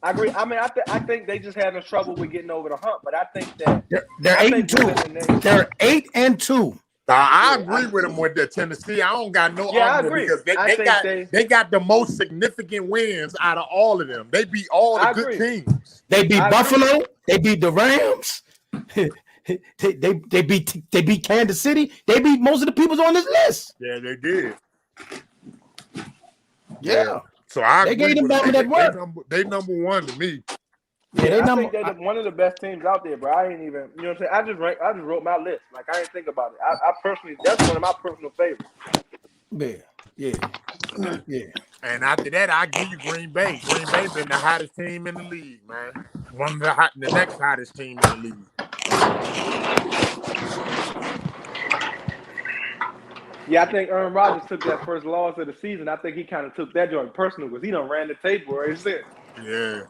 I mean, I think they just having trouble with getting over the hump, but I think that they're 8-2. They're 8-2. I agree with them with the Tennessee. I don't got no argument because they got the most significant wins out of all of them. They beat all the good teams. They beat Buffalo. They beat the Rams. they beat Kansas City. They beat most of the people on this list. Yeah, they did. Yeah. So I they gave them that work. They number 1 to me. Yeah, I think they're one of the best teams out there, bro. I ain't even, you know what I'm saying? I just wrote my list. Like, I didn't think about it. I personally, that's one of my personal favorites. Yeah. And after that, I give you Green Bay. Green Bay been the hottest team in the league, man. One of the next hottest team in the league. Yeah, I think Aaron Rodgers took that first loss of the season. I think he kind of took that joint personal because he done ran the table right since. Yeah.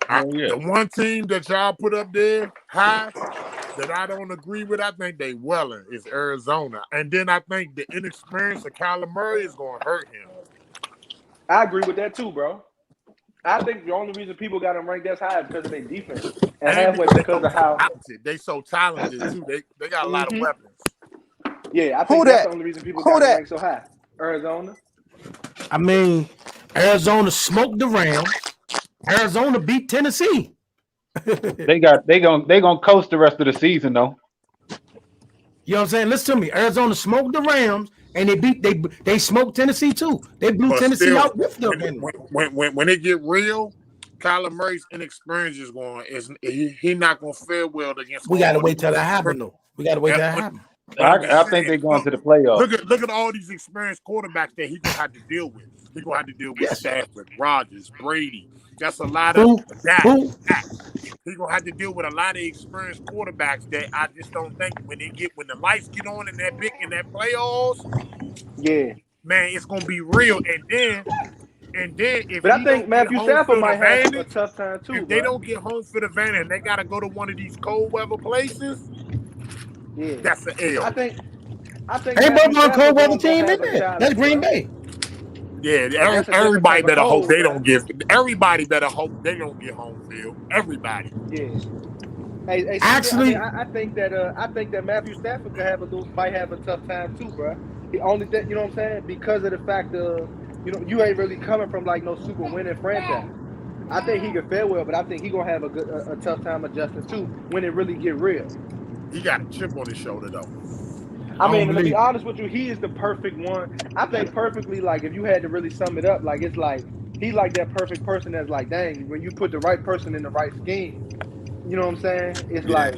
The one team that y'all put up there high that I don't agree with, I think they welling is Arizona. And then I think the inexperience of Kyler Murray is going to hurt him. I agree with that too, bro. I think the only reason people got them ranked that high is because of their defense. And halfway because of how they so talented too. They got a lot of weapons. Yeah, I think that's the only reason people got them ranked so high. Arizona. I mean, Arizona smoked the Rams. Arizona beat Tennessee. they gonna coast the rest of the season though. You know what I'm saying? Listen to me. Arizona smoked the Rams, and they smoked Tennessee too. They blew Tennessee out with them. When it get real, Kyler Murray's inexperience is going. He not gonna fare well against. We gotta wait till that happen though. We gotta wait till that happen. I think they're going to the playoffs. Look at all these experienced quarterbacks that he gonna have to deal with. He gonna have to deal with Stafford, Rodgers, Brady. That's a lot of that. He's gonna have to deal with a lot of experienced quarterbacks that I just don't think when the lights get on in that playoffs, yeah, man, it's gonna be real. And then if I think Matthew Stafford might have a tough time too. If they don't get home field advantage and they gotta go to one of these cold weather places, that's an L. I think ain't but one cold weather team in there. That's Green Bay. Yeah, everybody better hope they don't give. Everybody better hope they don't get home field. Everybody. Yeah. Hey, actually, I think that Matthew Stafford might have a tough time too, bro. The only thing, you know what I'm saying, because of the fact of, you ain't really coming from like no super winning franchise. I think he could fare well, but I think he gonna have a tough time adjusting too when it really get real. He got a chip on his shoulder though. I mean, to be honest with you, he is the perfect one. I think perfectly, like, if you had to really sum it up, like, it's like, he's like that perfect person that's like, dang, when you put the right person in the right scheme, you know what I'm saying? It's like,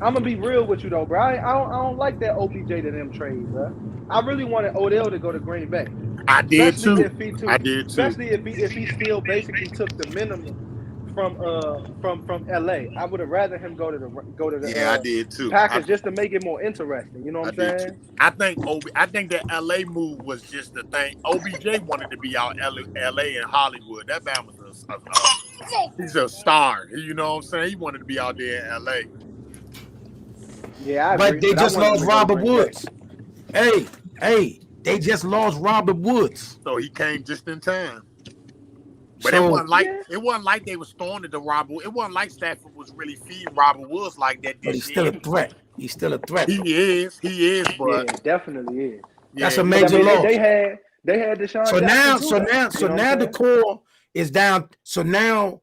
I'm gonna be real with you though, bro. I don't like that OBJ to them trade, bro. I really wanted Odell to go to Green Bay. I did too. Especially if he still basically took the minimum from LA. I would have rather him go to the I did too. Packers just to make it more interesting. You know what I'm saying? I think that LA move was just the thing. OBJ wanted to be out LA and Hollywood. That man was he's a star. You know what I'm saying? He wanted to be out there in LA. Yeah, I agree. But they just lost Robert Woods. Hey, they just lost Robert Woods. So he came just in time. But it wasn't like they was throwing it to Robert. It wasn't like Stafford was really feeding Robert Woods like that. But he's still a threat. He is, but yeah, definitely is. That's a major loss. They had Deshaun. So now the core is down. So now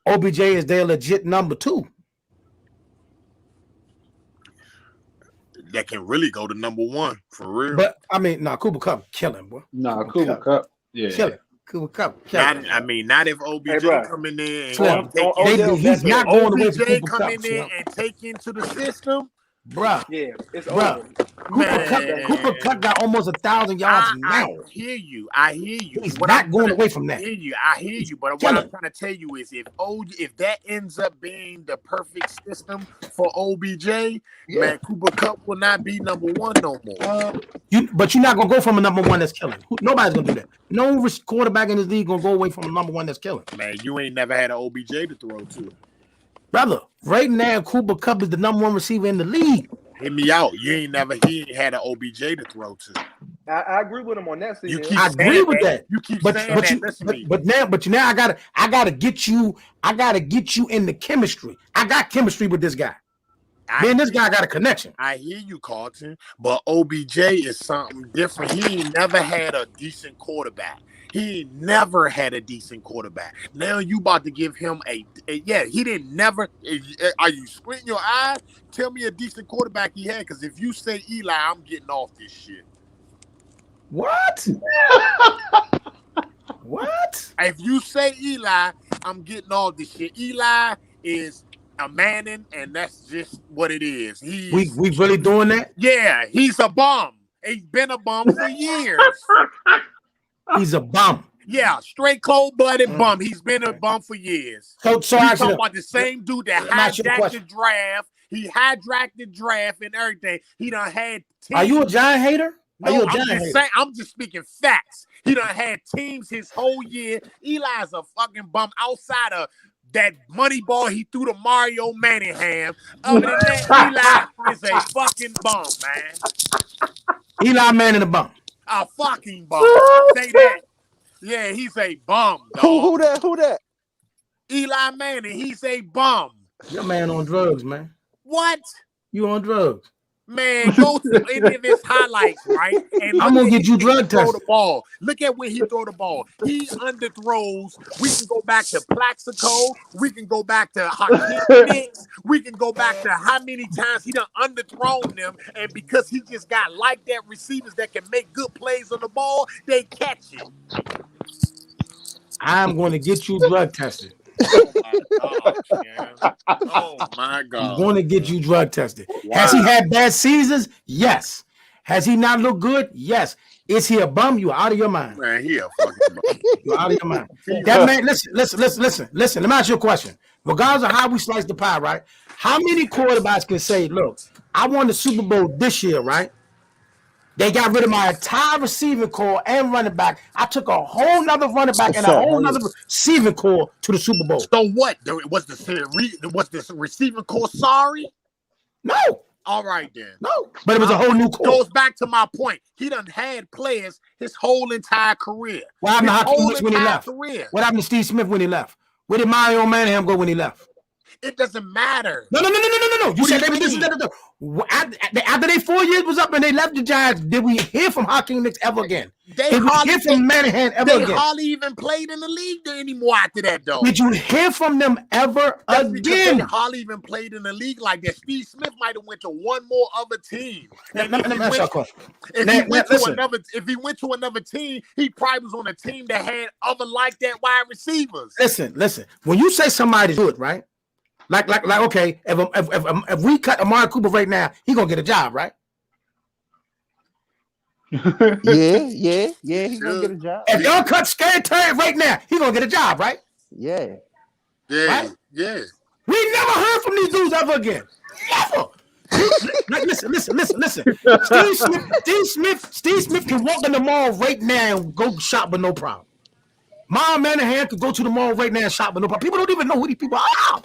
OBJ is their legit number 2. That can really go to number 1 for real. But I mean, Cooper Kupp killing, bro. Cooper Kupp. Yeah. Killing. Cooper Kupp. Not if OBJ come in there and he's not going away from Cooper Kupp. In there and take into the system. Bruh. Yeah, it's over. Cooper Kupp got almost 1,000 yards now. I hear you. He's not going away from that. I hear you. But what I'm trying to tell you is if that ends up being the perfect system for OBJ, man, Cooper Kupp will not be number 1 no more. But you're not gonna go from a number 1 that's killing. Nobody's gonna do that. No quarterback in this league gonna go away from a number 1 that's killing. Man, you ain't never had an OBJ to throw to. Brother, right now, Cooper Kupp is the number 1 receiver in the league. Hit me out. He ain't had an OBJ to throw to. I agree with him on that. I agree with that. You keep saying that. But now I gotta get you in the chemistry. I got chemistry with this guy. This guy got a connection. I hear you, Carlton. But OBJ is something different. He ain't never had a decent quarterback. He never had a decent quarterback. Now you about to give him he didn't never. Are you squinting your eye? Tell me a decent quarterback he had, because if you say Eli, I'm getting off this shit. What? What? If you say Eli, I'm getting off this shit. Eli is a Manning, and that's just what it is. We really doing that? Yeah, he's a bum. He's been a bum for years. He's a bum. Yeah, straight cold-blooded bum. He's been a bum for years. So I'm talking about the same dude that hijacked the draft. He hijacked the draft and everything. He done had teams. Are you a Giant hater? No, I'm just speaking facts. He done had teams his whole year. Eli's a fucking bum outside of that money ball he threw to Mario Manningham. Other than that, Eli is a fucking bum, man. Eli Manning a bum. A fucking bum. Say that. Yeah, he's a bum, dog. Who that? Eli Manning, he's a bum. Your man on drugs, man. What? You on drugs. Man, go to any of his highlights, right? And I'm gonna get you drug tested. Throw the ball. Look at when he throw the ball. He underthrows. We can go back to Plaxico. We can go back to Hakeem Nicks. We can go back to how many times he done underthrown them. And because he just got like that receivers that can make good plays on the ball, they catch it. I'm going to get you drug tested. Oh my God. I'm going to get you drug tested. Wow. Has he had bad seasons? Yes. Has he not looked good? Yes. Is he a bum? You out of your mind. Man, he a fucking bum. You're out of your mind. That man, listen. Let me ask you a question. Regardless of how we slice the pie, right? How many quarterbacks can say, look, I won the Super Bowl this year, right? They got rid of my entire receiving core and running back. I took a whole nother running back and a whole nother receiving core to the Super Bowl. So what? Was the receiving core sorry? No. All right then. No. But it was a whole new core. Goes back to my point. He done had players his whole entire career. What happened to Hakeem Nicks when he left? What happened to Steve Smith when he left? Where did Mario Manningham go when he left? It doesn't matter. No. You said after they 4 years was up and they left the Giants, did we hear from Hakeem Nicks ever again? Did we hear from Manningham ever again? They hardly even played in the league anymore after that, though. Did you hear from them ever again? They hardly even played in the league like that. Steve Smith might have went to one more other team. Let me ask you a question. If he went to another team, he probably was on a team that had other like that wide receivers. Listen. When you say somebody's good, right? Like, okay, if we cut Amari Cooper right now, he gonna get a job, right? Yeah, he gonna get a job. If y'all cut Scary Terry right now, he gonna get a job, right? Yeah. Yeah. We never heard from these dudes ever again. Never. Listen. Steve Smith can walk in the mall right now and go shop with no problem. Mom Manahan could go to the mall right now and shop with no problem. People don't even know who these people are.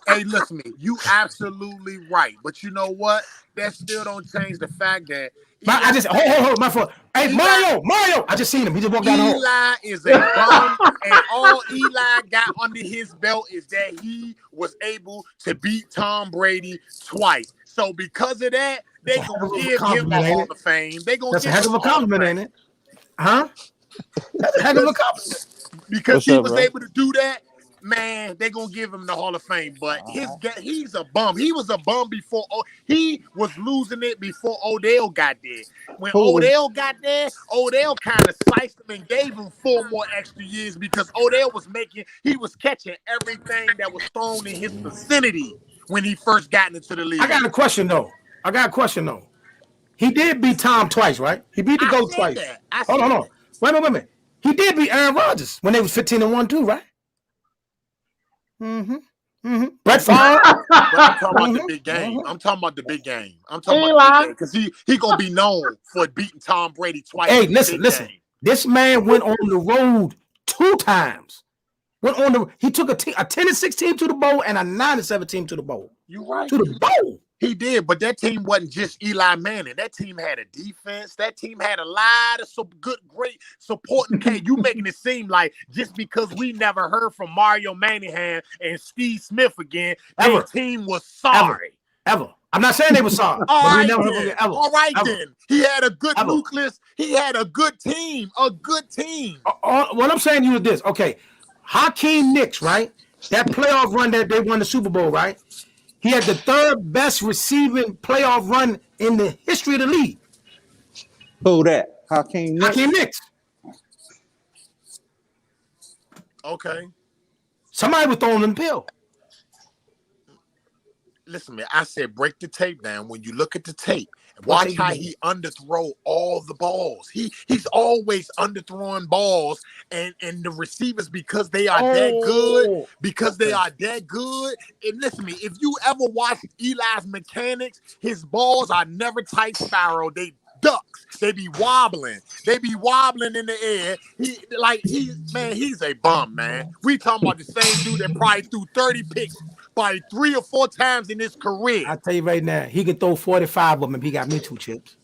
Hey, listen, you absolutely right. But you know what? That still don't change the fact that I just hold my fault. Hey, Mario, I just seen him. He just walked down the hall. Eli is a bum, and all Eli got under his belt is that he was able to beat Tom Brady twice. So because of that, they gonna give him the Hall of Fame. That's a heck of a compliment, ain't it? Huh? That's a heck of a compliment. Because he was able to do that, man, they're going to give him the Hall of Fame. But he's a bum. He was a bum before. He was losing it before Odell got there. When Odell got there, Odell kind of sliced him and gave him 4 more extra years because Odell was catching everything that was thrown in his vicinity when he first got into the league. I got a question, though. He did beat Tom twice, right? He beat the GOAT twice. Hold on. Wait a minute. He did beat Aaron Rodgers when they was 15-1 too, right? Brett Favre. I'm talking about the big game. I'm talking about the big game. Because he gonna be known for beating Tom Brady twice. Hey, listen. This man went on the road 2 times. He took a 10-6 team to the bowl and a 9-7 team to the bowl. You right. To the bowl. He did, but that team wasn't just Eli Manning. That team had a defense. That team had a lot of great supporting. You making it seem like just because we never heard from Mario Manahan and Steve Smith again, their team was sorry. Ever. I'm not saying they were sorry. All right, then. He had a good nucleus. He had a good team. What I'm saying to you is this. Okay, Hakeem Nicks, right? That playoff run that they won the Super Bowl, right? He had the 3rd best receiving playoff run in the history of the league. Who that? Hakeem Nicks. Okay. Somebody was throwing him the pill. Listen, man, I said break the tape down. When you look at the tape, watch how he underthrow all the balls. He's always underthrowing balls, and the receivers because they are that good. And listen to me, if you ever watch Eli's mechanics, his balls are never tight spiral. They ducks. They be wobbling. In the air. He's a bum, man. We talking about the same dude that probably threw 30 picks by 3 or 4 times in his career. I tell you right now, he could throw 45 of them if he got me 2 chips.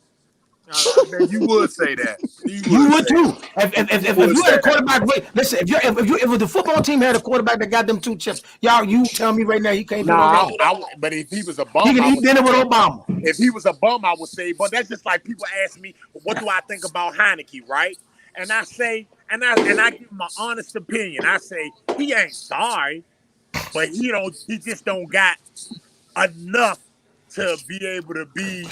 Man, you would say that. You would too. If you had a quarterback, listen. If the football team had a quarterback that got them 2 chips, you tell me right now you can't. But if he was a bum, he can eat dinner with Obama. If he was a bum, I would say. But that's just like people ask me, what do I think about Heineke, right? And I say, and I give my honest opinion. I say he ain't sorry, but he just don't got enough to be able to be,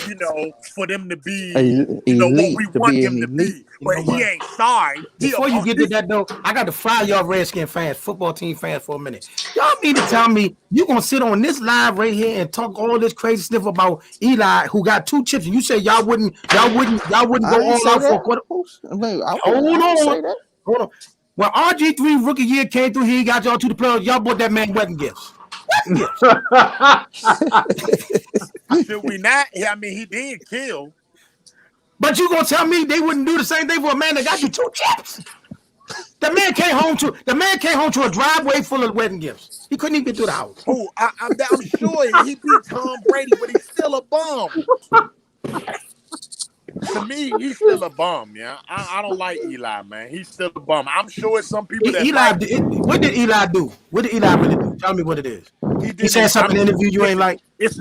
for them to be, what we want them to be. But he ain't sorry. Before you get to that, though, I got to fry y'all Redskin fans, football team fans for a minute. Y'all mean to tell me you going to sit on this live right here and talk all this crazy stuff about Eli, who got 2 chips, and you say y'all wouldn't go all out for a quarter? Hold on. When RG3 rookie year came through, he got y'all to the playoffs. Y'all bought that man wedding gifts. Should we not? I mean, he did kill. But you gonna tell me they wouldn't do the same thing for a man that got you 2 chips? The man came home to a driveway full of wedding gifts. He couldn't even get through the house. I'm sure he beat Tom Brady, but he's still a bum. To me, he's still a bum, yeah. I don't like Eli, man. He's still a bum. I'm sure it's some people that what did Eli do? What did Eli really do? Tell me what it is. He said something in the interview you ain't like? It's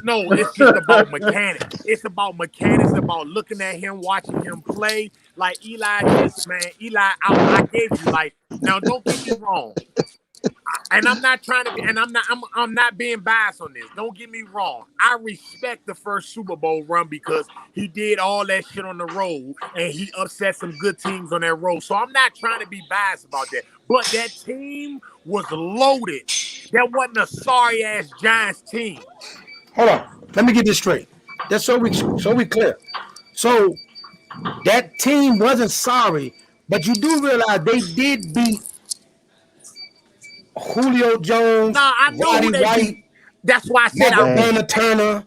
just about mechanics. It's about mechanics, about looking at him, watching him play. Like Eli, I gave you, now don't get me wrong. And I'm not trying to be, and I'm not being biased on this. Don't get me wrong. I respect the first Super Bowl run because he did all that shit on the road and he upset some good teams on that road. So I'm not trying to be biased about that. But that team was loaded. That wasn't a sorry ass Giants team. Hold on. Let me get this straight. That's so we clear. So that team wasn't sorry, but you do realize they did beat Julio Jones, I know Roddy who they White. beat. That's why I said Turner.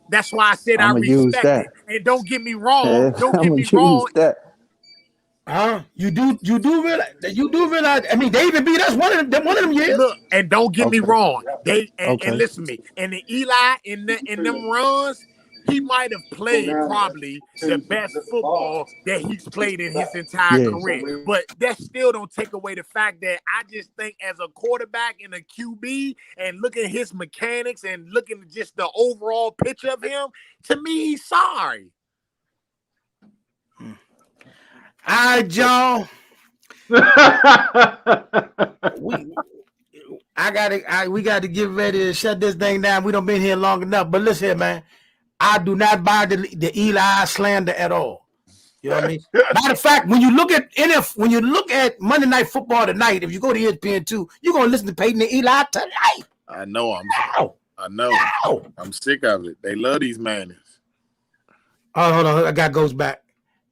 That's why I said I respect it. And don't get me wrong. Don't get me wrong. You do realize. I mean, they even beat us one of them years. Look, and don't get me wrong. And listen to me. And the Eli in them runs, he might have played probably the best football that he's played in his entire career. But that still don't take away the fact that I just think as a quarterback and a QB and looking at his mechanics and looking at just the overall picture of him, to me, he's sorry. All right, y'all. We got to get ready to shut this thing down. We don't been here long enough. But listen here, man. I do not buy the Eli slander at all. You know what I mean? Matter of fact, when you look at Monday Night Football tonight, if you go to ESPN2, you're gonna listen to Peyton and Eli tonight. I know. I'm sick of it. They love these manners. Oh, hold on. I got goes back.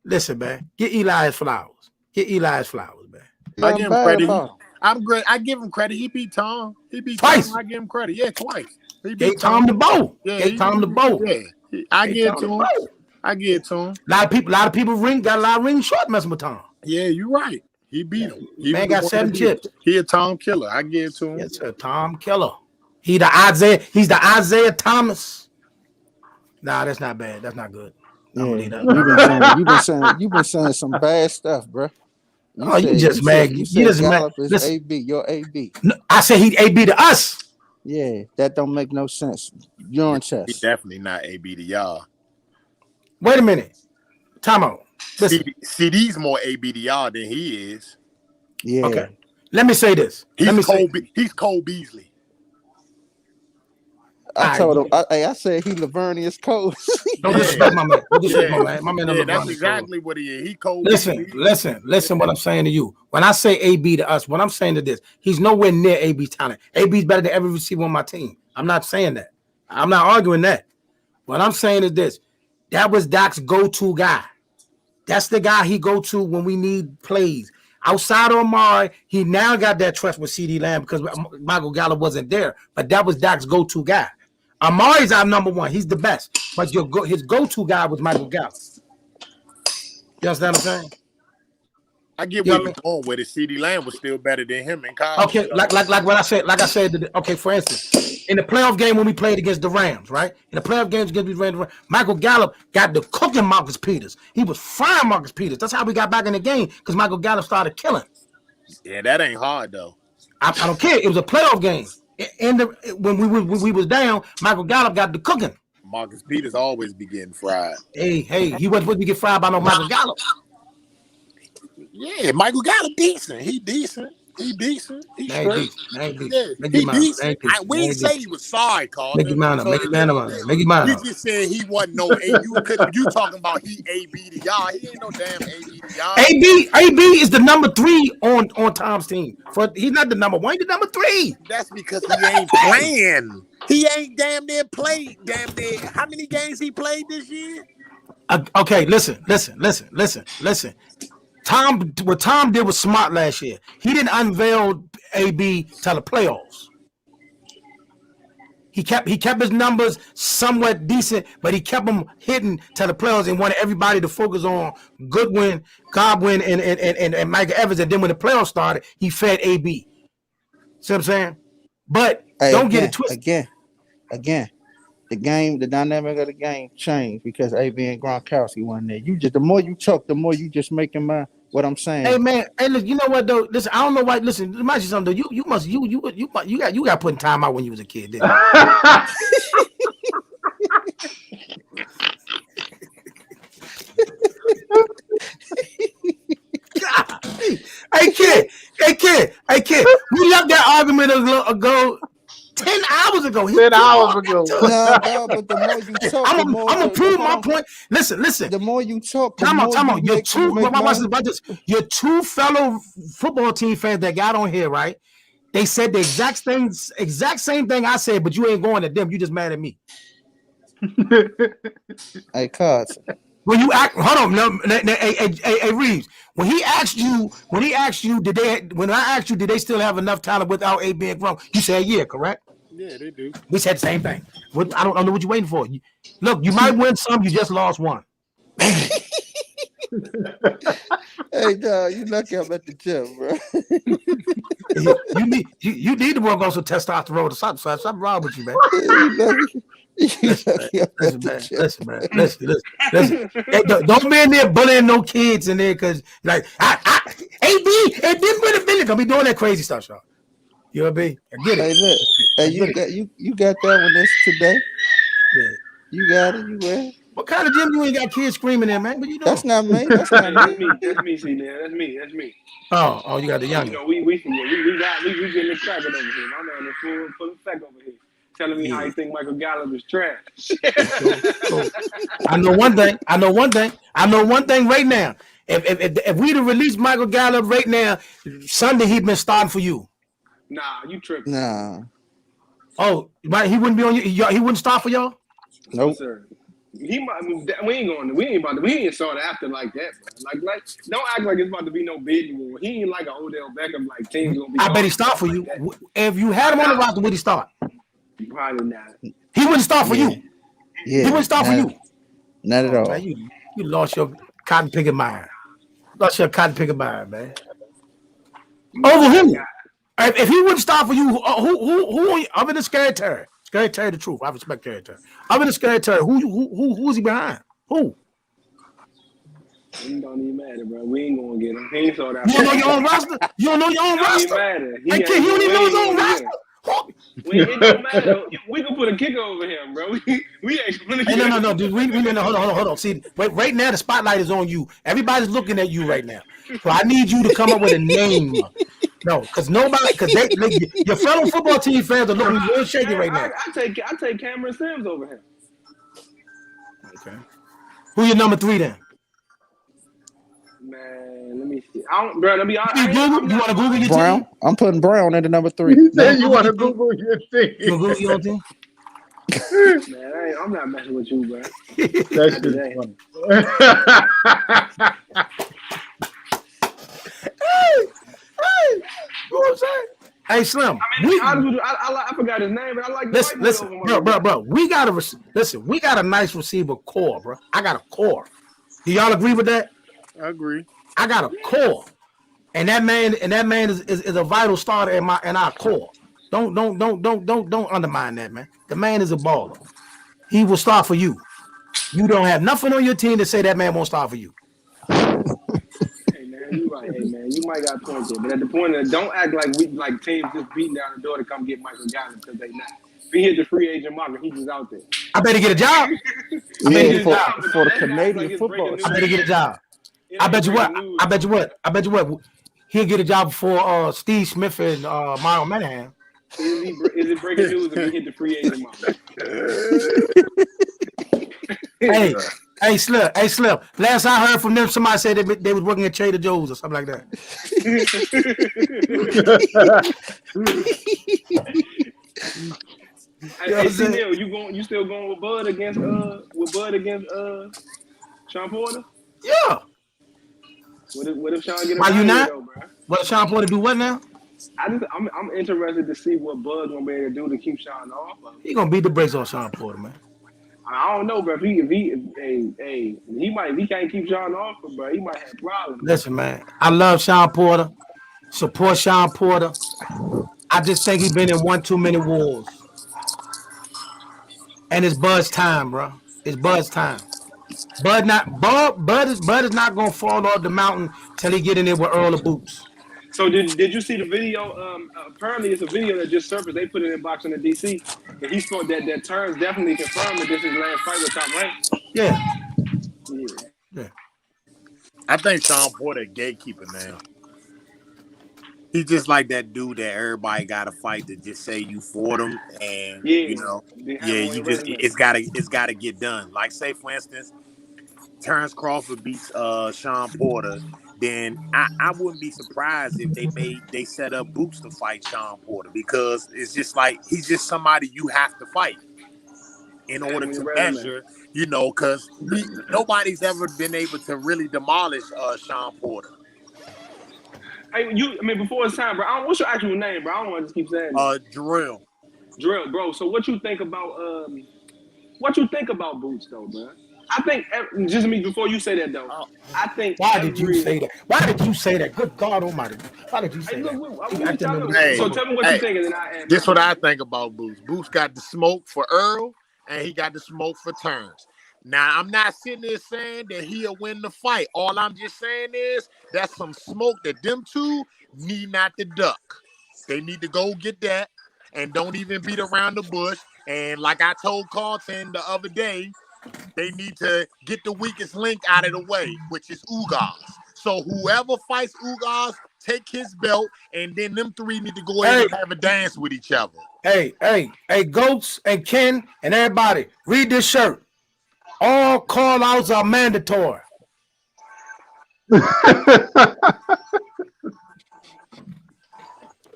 Listen, man. Get Eli his flowers. Man. I give him credit. I'm great. I give him credit. He beat Tom. Twice. I give him credit. Yeah, twice. He gave Tom the bow. Yeah. I give it to him. A lot of people got a lot of ring short messing with Tom. Yeah, you're right. He beat him. Man got 7 chips. He a Tom killer. I give it to him. Yes, sir. Tom killer. He's the Isaiah Thomas. Nah, that's not bad. That's not good. You've been saying some bad stuff, bro. You just mad. You just mad. Is AB, your AB. No, I said he AB to us. Yeah, that don't make no sense. You're on chest. He's definitely not AB to y'all. Wait a minute. Time out. CD's more AB to y'all than he is. Yeah. Okay. Let me say this. He's Cole Beasley. I told him. I said he Lavernius Cole. Don't disrespect my man. My man. That's exactly what he is. He Cole. Listen. What I'm saying to you. When I say AB to us, what I'm saying to this, he's nowhere near AB's talent. AB's better than every receiver on my team. I'm not saying that. I'm not arguing that. What I'm saying is this. That was Doc's go-to guy. That's the guy he go to when we need plays. Outside of Amari, he now got that trust with CeeDee Lamb because Michael Gallup wasn't there. But that was Doc's go-to guy. Amari's our number one. He's the best. But his go-to guy was Michael Gallup. You understand what I'm saying? I get where you're going with it. CeeDee Lamb was still better than him in college. Okay, like what I said. Like I said, okay, for instance, in the playoff game when we played against the Rams, right? In the playoff games against the Rams, Michael Gallup got the cooking Marcus Peters. He was frying Marcus Peters. That's how we got back in the game because Michael Gallup started killing. Yeah, that ain't hard though. I don't care. It was a playoff game. When we was down, Michael Gallup got the cooking. Marcus Peters always be getting fried. Hey, he wasn't supposed to get fried by no Michael Gallup. Yeah, Michael Gallup decent. He decent. He decent. He straight. Yeah, he decent. We didn't say he was sorry, Carl. Make your mind up. Make your mind up. We just said he wasn't no A. You talking about he AB to y'all. He ain't no damn AB to y'all. AB is the number 3 on Tom's team. He's not the number 1. He's the number 3. That's because he ain't playing. He ain't damn near played. Damn near. How many games he played this year? Okay, listen. What Tom did was smart last year. He didn't unveil AB till the playoffs. He kept his numbers somewhat decent, but he kept them hidden till the playoffs and wanted everybody to focus on Goodwin, Godwin, and Micah Evans. And then when the playoffs started, he fed AB. See what I'm saying? But don't get it twisted. Again. The dynamic of the game changed because AB and Gronkowski wasn't there. The more you talk, the more you just making what I'm saying. Hey man, look, you know what though? Listen, I don't know why. Listen, it might be something though. You got put in time out when you was a kid, didn't you? Hey kid. We left that argument 10 hours ago. No, dog, but the more you talk, I'm gonna prove my point. Listen. The more you talk, the Time more out. you make Your two fellow football team fans that got on here, right? They said the exact same thing I said, but you ain't going at them. You just mad at me. Hey, cuz. When you act, hold on, no, hey, Reeves. When I asked you, did they still have enough talent without A being grown? You said yeah, correct? Yeah, they do. We said the same thing. I don't know what you're waiting for. Look, you might win some, you just lost one. Hey, dog, you lucky I'm at the gym, bro. you need to work on some testosterone or something wrong with you, man. Listen, man. Don't be in there bullying no kids in there because like AB and then with a minute gonna be doing that crazy stuff, Sean. You know what I mean? I get it. Hey, look. Hey, you got that one this today? Yeah. You got it. You wear it? What kind of gym you ain't got kids screaming in, man? What you doing? That's not me. That's not me. That's me, see, man. That's me. Oh, you got the young. You know, we getting the cracking over here. My man is full effect over here. Telling me how you think Michael Gallup is trash. So, I know one thing right now. If we'd have released Michael Gallup right now, Sunday he'd been starting for you. Nah, you tripping. Nah. Oh, right, he wouldn't be on you. He wouldn't start for y'all? Nope. No, sir. We ain't started after like that, bro. Like, don't act like it's about to be no big war. He ain't like an Odell Beckham, like teams gonna be. I bet he start for you. Like if you had him on the roster, would he start? Probably not. He wouldn't start for you. Yeah. He wouldn't start for you. Not at all. Man, you lost your cotton picking mind. Man. Over who? If he wouldn't start for you, who other than Scary Terry? Scary Terry, the truth. I respect Scary Terry. Other than Scary Terry, who's he behind? Who? He don't even matter, bro. We ain't gonna get him. He ain't saw that. You don't know your own roster? You don't know your own roster? He don't even know his own roster. It don't matter. We can put a kicker over him, bro. We ain't gonna get No, dude. Hold on. See, right now the spotlight is on you. Everybody's looking at you right now. So I need you to come up with a name. No, because your fellow football team fans are looking real shaky right now. I take Cameron Sims over him. Okay. Who your number 3 then? Man, let me see. Bro, let me. You want to Google your Brown? team? I'm putting Brown at the number 3. He said you want to Google your team. You Google your team? Man, I'm not messing with you, bro. That's just funny. Hey, you know what I'm saying? Hey, Slim. I forgot his name, but I like. Listen, bro. We got a nice receiver core, bro. I got a core. Do y'all agree with that? I agree. I got a core, and that man is a vital starter in our core. Don't undermine that, man. The man is a baller. He will start for you. You don't have nothing on your team to say that man won't start for you. You right, hey man, you might got points there, but at the point of don't act like teams just beating down the door to come get Michael Gallup because they not. If he hit the free agent market, he just out there. I better get a job. For the Canadian football. I better get a job. I bet you what. He'll get a job before Steve Smith and Myron Manahan. Is it breaking news if he hit the free agent market? Hey, Slim. Last I heard from them, somebody said they was working at Trader Joe's or something like that. Hey, Neil, you still going with Bud against Sean Porter? Yeah. What if Sean get? Why you not? What if Sean Porter do what now? I'm interested to see what Bud's gonna be able to do to keep Sean off. He gonna beat the brakes on Sean Porter, man. I don't know, bro. If he can't keep Sean off, bro, he might have problems. Listen, man, I love Sean Porter. Support Sean Porter. I just think he's been in one too many wars. And it's Bud's time, bro. It's Bud's time. Bud is not gonna fall off the mountain till he get in there with Earl of Boots. So did you see the video? Apparently, it's a video that just surfaced. They put it in boxing in DC. And he spoke that Terrence definitely confirmed that this is his last fight with Top Rank. Yeah. I think Sean Porter a gatekeeper now. He just like that dude that everybody got to fight to just say you fought him, and you just it's gotta get done. Like say for instance, Terrence Crawford beats Sean Porter, then I wouldn't be surprised if they set up Bucs to fight Sean Porter, because it's just like he's just somebody you have to fight in order to measure, because nobody's ever been able to really demolish Sean Porter. Before it's time, bro. What's your actual name, bro? I don't want to just keep saying that. Jarrell. Jarrell, bro. So what you think about Bucs though, bro? I think just me before you say that though. I think. Why did you say that? Why did you say that? Good God Almighty! Why did you say that? So tell me what you think, and then I. This is what I think about Bucs. Bucs got the smoke for Earl, and he got the smoke for Terrence. Now, I'm not sitting there saying that he'll win the fight. All I'm just saying is that's some smoke that them two need not to duck. They need to go get that and don't even beat around the bush. And like I told Carlton the other day, they need to get the weakest link out of the way, which is Ugas. So whoever fights Ugas, take his belt, and then them three need to go ahead and have a dance with each other. Hey, Goats and Ken and everybody, read this shirt. All call-outs are mandatory.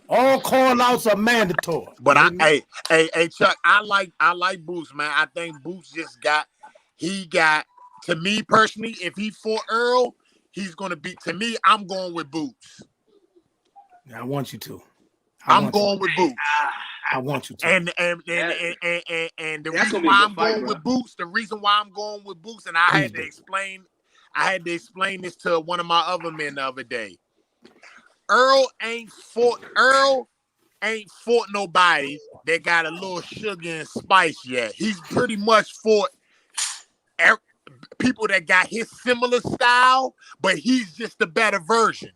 All call-outs are mandatory. But hey, Chuck, I like Bucs, man. I think Bucs to me personally, if he fought Earl, he's gonna be. To me, I'm going with Bucs. I want you to. I'm going with Bucs. I want you to. And the reason why I'm going with Bucs, and I had to explain this to one of my other men the other day. Earl ain't fought nobody that got a little sugar and spice yet. He's pretty much fought people that got his similar style, but he's just a better version.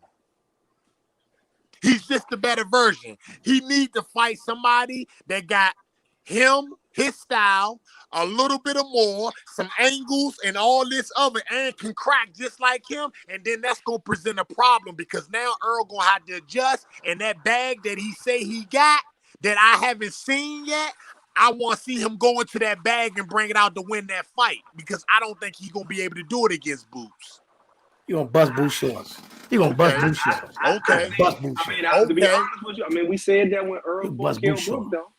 He's just a better version. He need to fight somebody that got him, his style, a little bit of more, some angles, and all this other, and can crack just like him. And then that's going to present a problem, because now Earl going to have to adjust. And that bag that he say he got that I haven't seen yet, I want to see him go into that bag and bring it out to win that fight, because I don't think he's going to be able to do it against Bucs. You're going to bust Bucs shorts. You're going to bust Bucs shorts. Okay. Bust Bucs shorts. To be honest with you, we said that when Earl fought Bucs, though.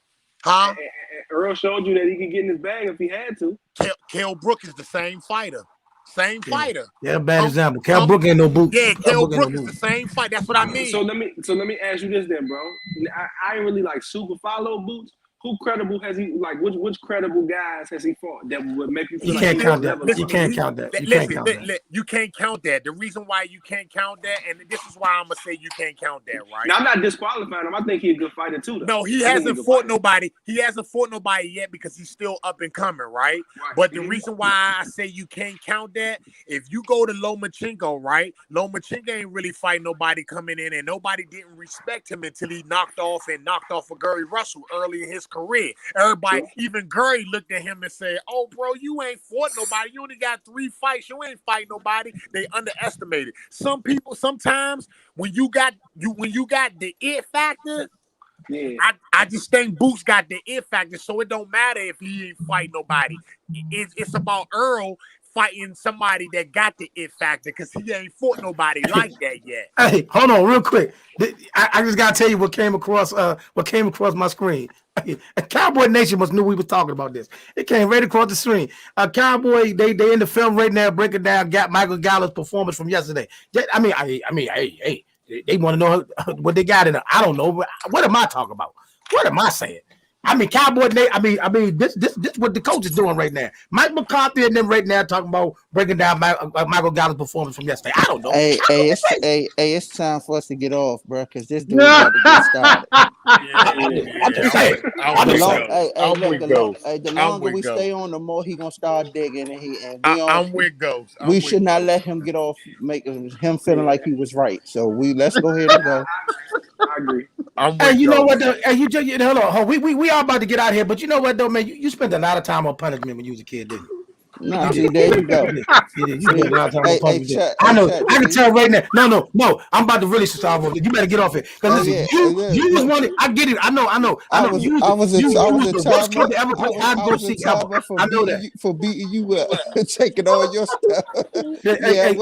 Huh? And Earl showed you that he could get in his bag if he had to. Kell Brook is the same fighter. Fighter. Yeah, bad example. Kell Brook ain't no Bucs. Yeah, Kell Brook is the same fight. That's what I mean. So let me ask you this then, bro. I ain't really like super follow Bucs. Who credible has he, like, which credible guys has he fought that would make you feel you can't count that. You can't count that. You can't count that. The reason why you can't count that, and this is why I'm going to say you can't count that, right? Now, I'm not disqualifying him. I think he's a good fighter, too, though. No, he hasn't fought nobody. He hasn't fought nobody yet because he's still up and coming, right? But the reason why I say you can't count that, if you go to Lomachenko, right? Lomachenko ain't really fight nobody coming in, and nobody didn't respect him until he knocked off a Gary Russell early in his career. Everybody, even Gary looked at him and said, "Oh, bro, you ain't fought nobody. You only got 3 fights. You ain't fight nobody." They underestimated. Some people, sometimes when you got the it factor, I just think Bucs got the it factor, so it don't matter if he ain't fight nobody. It's about Earl fighting somebody that got the it factor, because he ain't fought nobody like that yet. Hey, hold on real quick. I just gotta tell you what came across my screen. Cowboy Nation must knew we was talking about this. It came right across the screen. Cowboy, they in the film right now breaking down Michael Gallup's performance from yesterday. I mean, they want to know what they got in it. I don't know. What am I talking about? What am I saying? I mean, Cowboy Nation. I mean, this what the coach is doing right now. Mike McCarthy and them right now talking about breaking down Michael Gallup's performance from yesterday. I don't know. It's time for us to get off, bro, because this dude about to get started. I'm just saying. The longer we stay on, the more he gonna start digging, I'm with Ghost. We should not let him get off, making him feeling like he was right. So let's go ahead and go. I agree. Hey, you know what? Hold on. We all about to get out of here, but you know what though, man? You spent a lot of time on punishment when you was a kid, didn't you? No, see, there you go. I know. I can tell right now. No. I'm about to really start over. You better get off it. Because you was one. I get it. I know. You was the worst kid to ever play hide and go seek ever. I know that. For beating you up, taking all your stuff. Hey,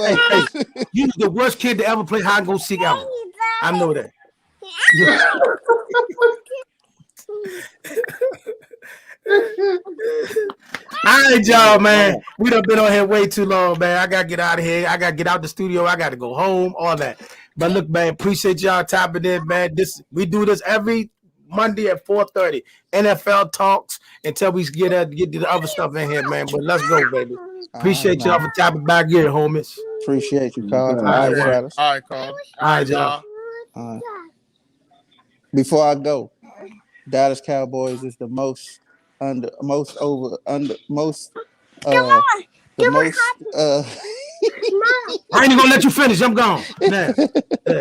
you was the worst kid to ever play hide and go seek ever. I know that. All right, y'all, man. We done been on here way too long, man. I gotta get out of here. I gotta get out the studio. I gotta go home. All that. But look, man, appreciate y'all tapping in, man. We do this every Monday at 4:30. NFL talks until we get the other stuff in here, man. But let's go, baby. Appreciate y'all for tapping back here, homies. Appreciate you, Carl. All right, Carl. All right, y'all. Before I go, Dallas Cowboys is the most I ain't even gonna let you finish. I'm gone.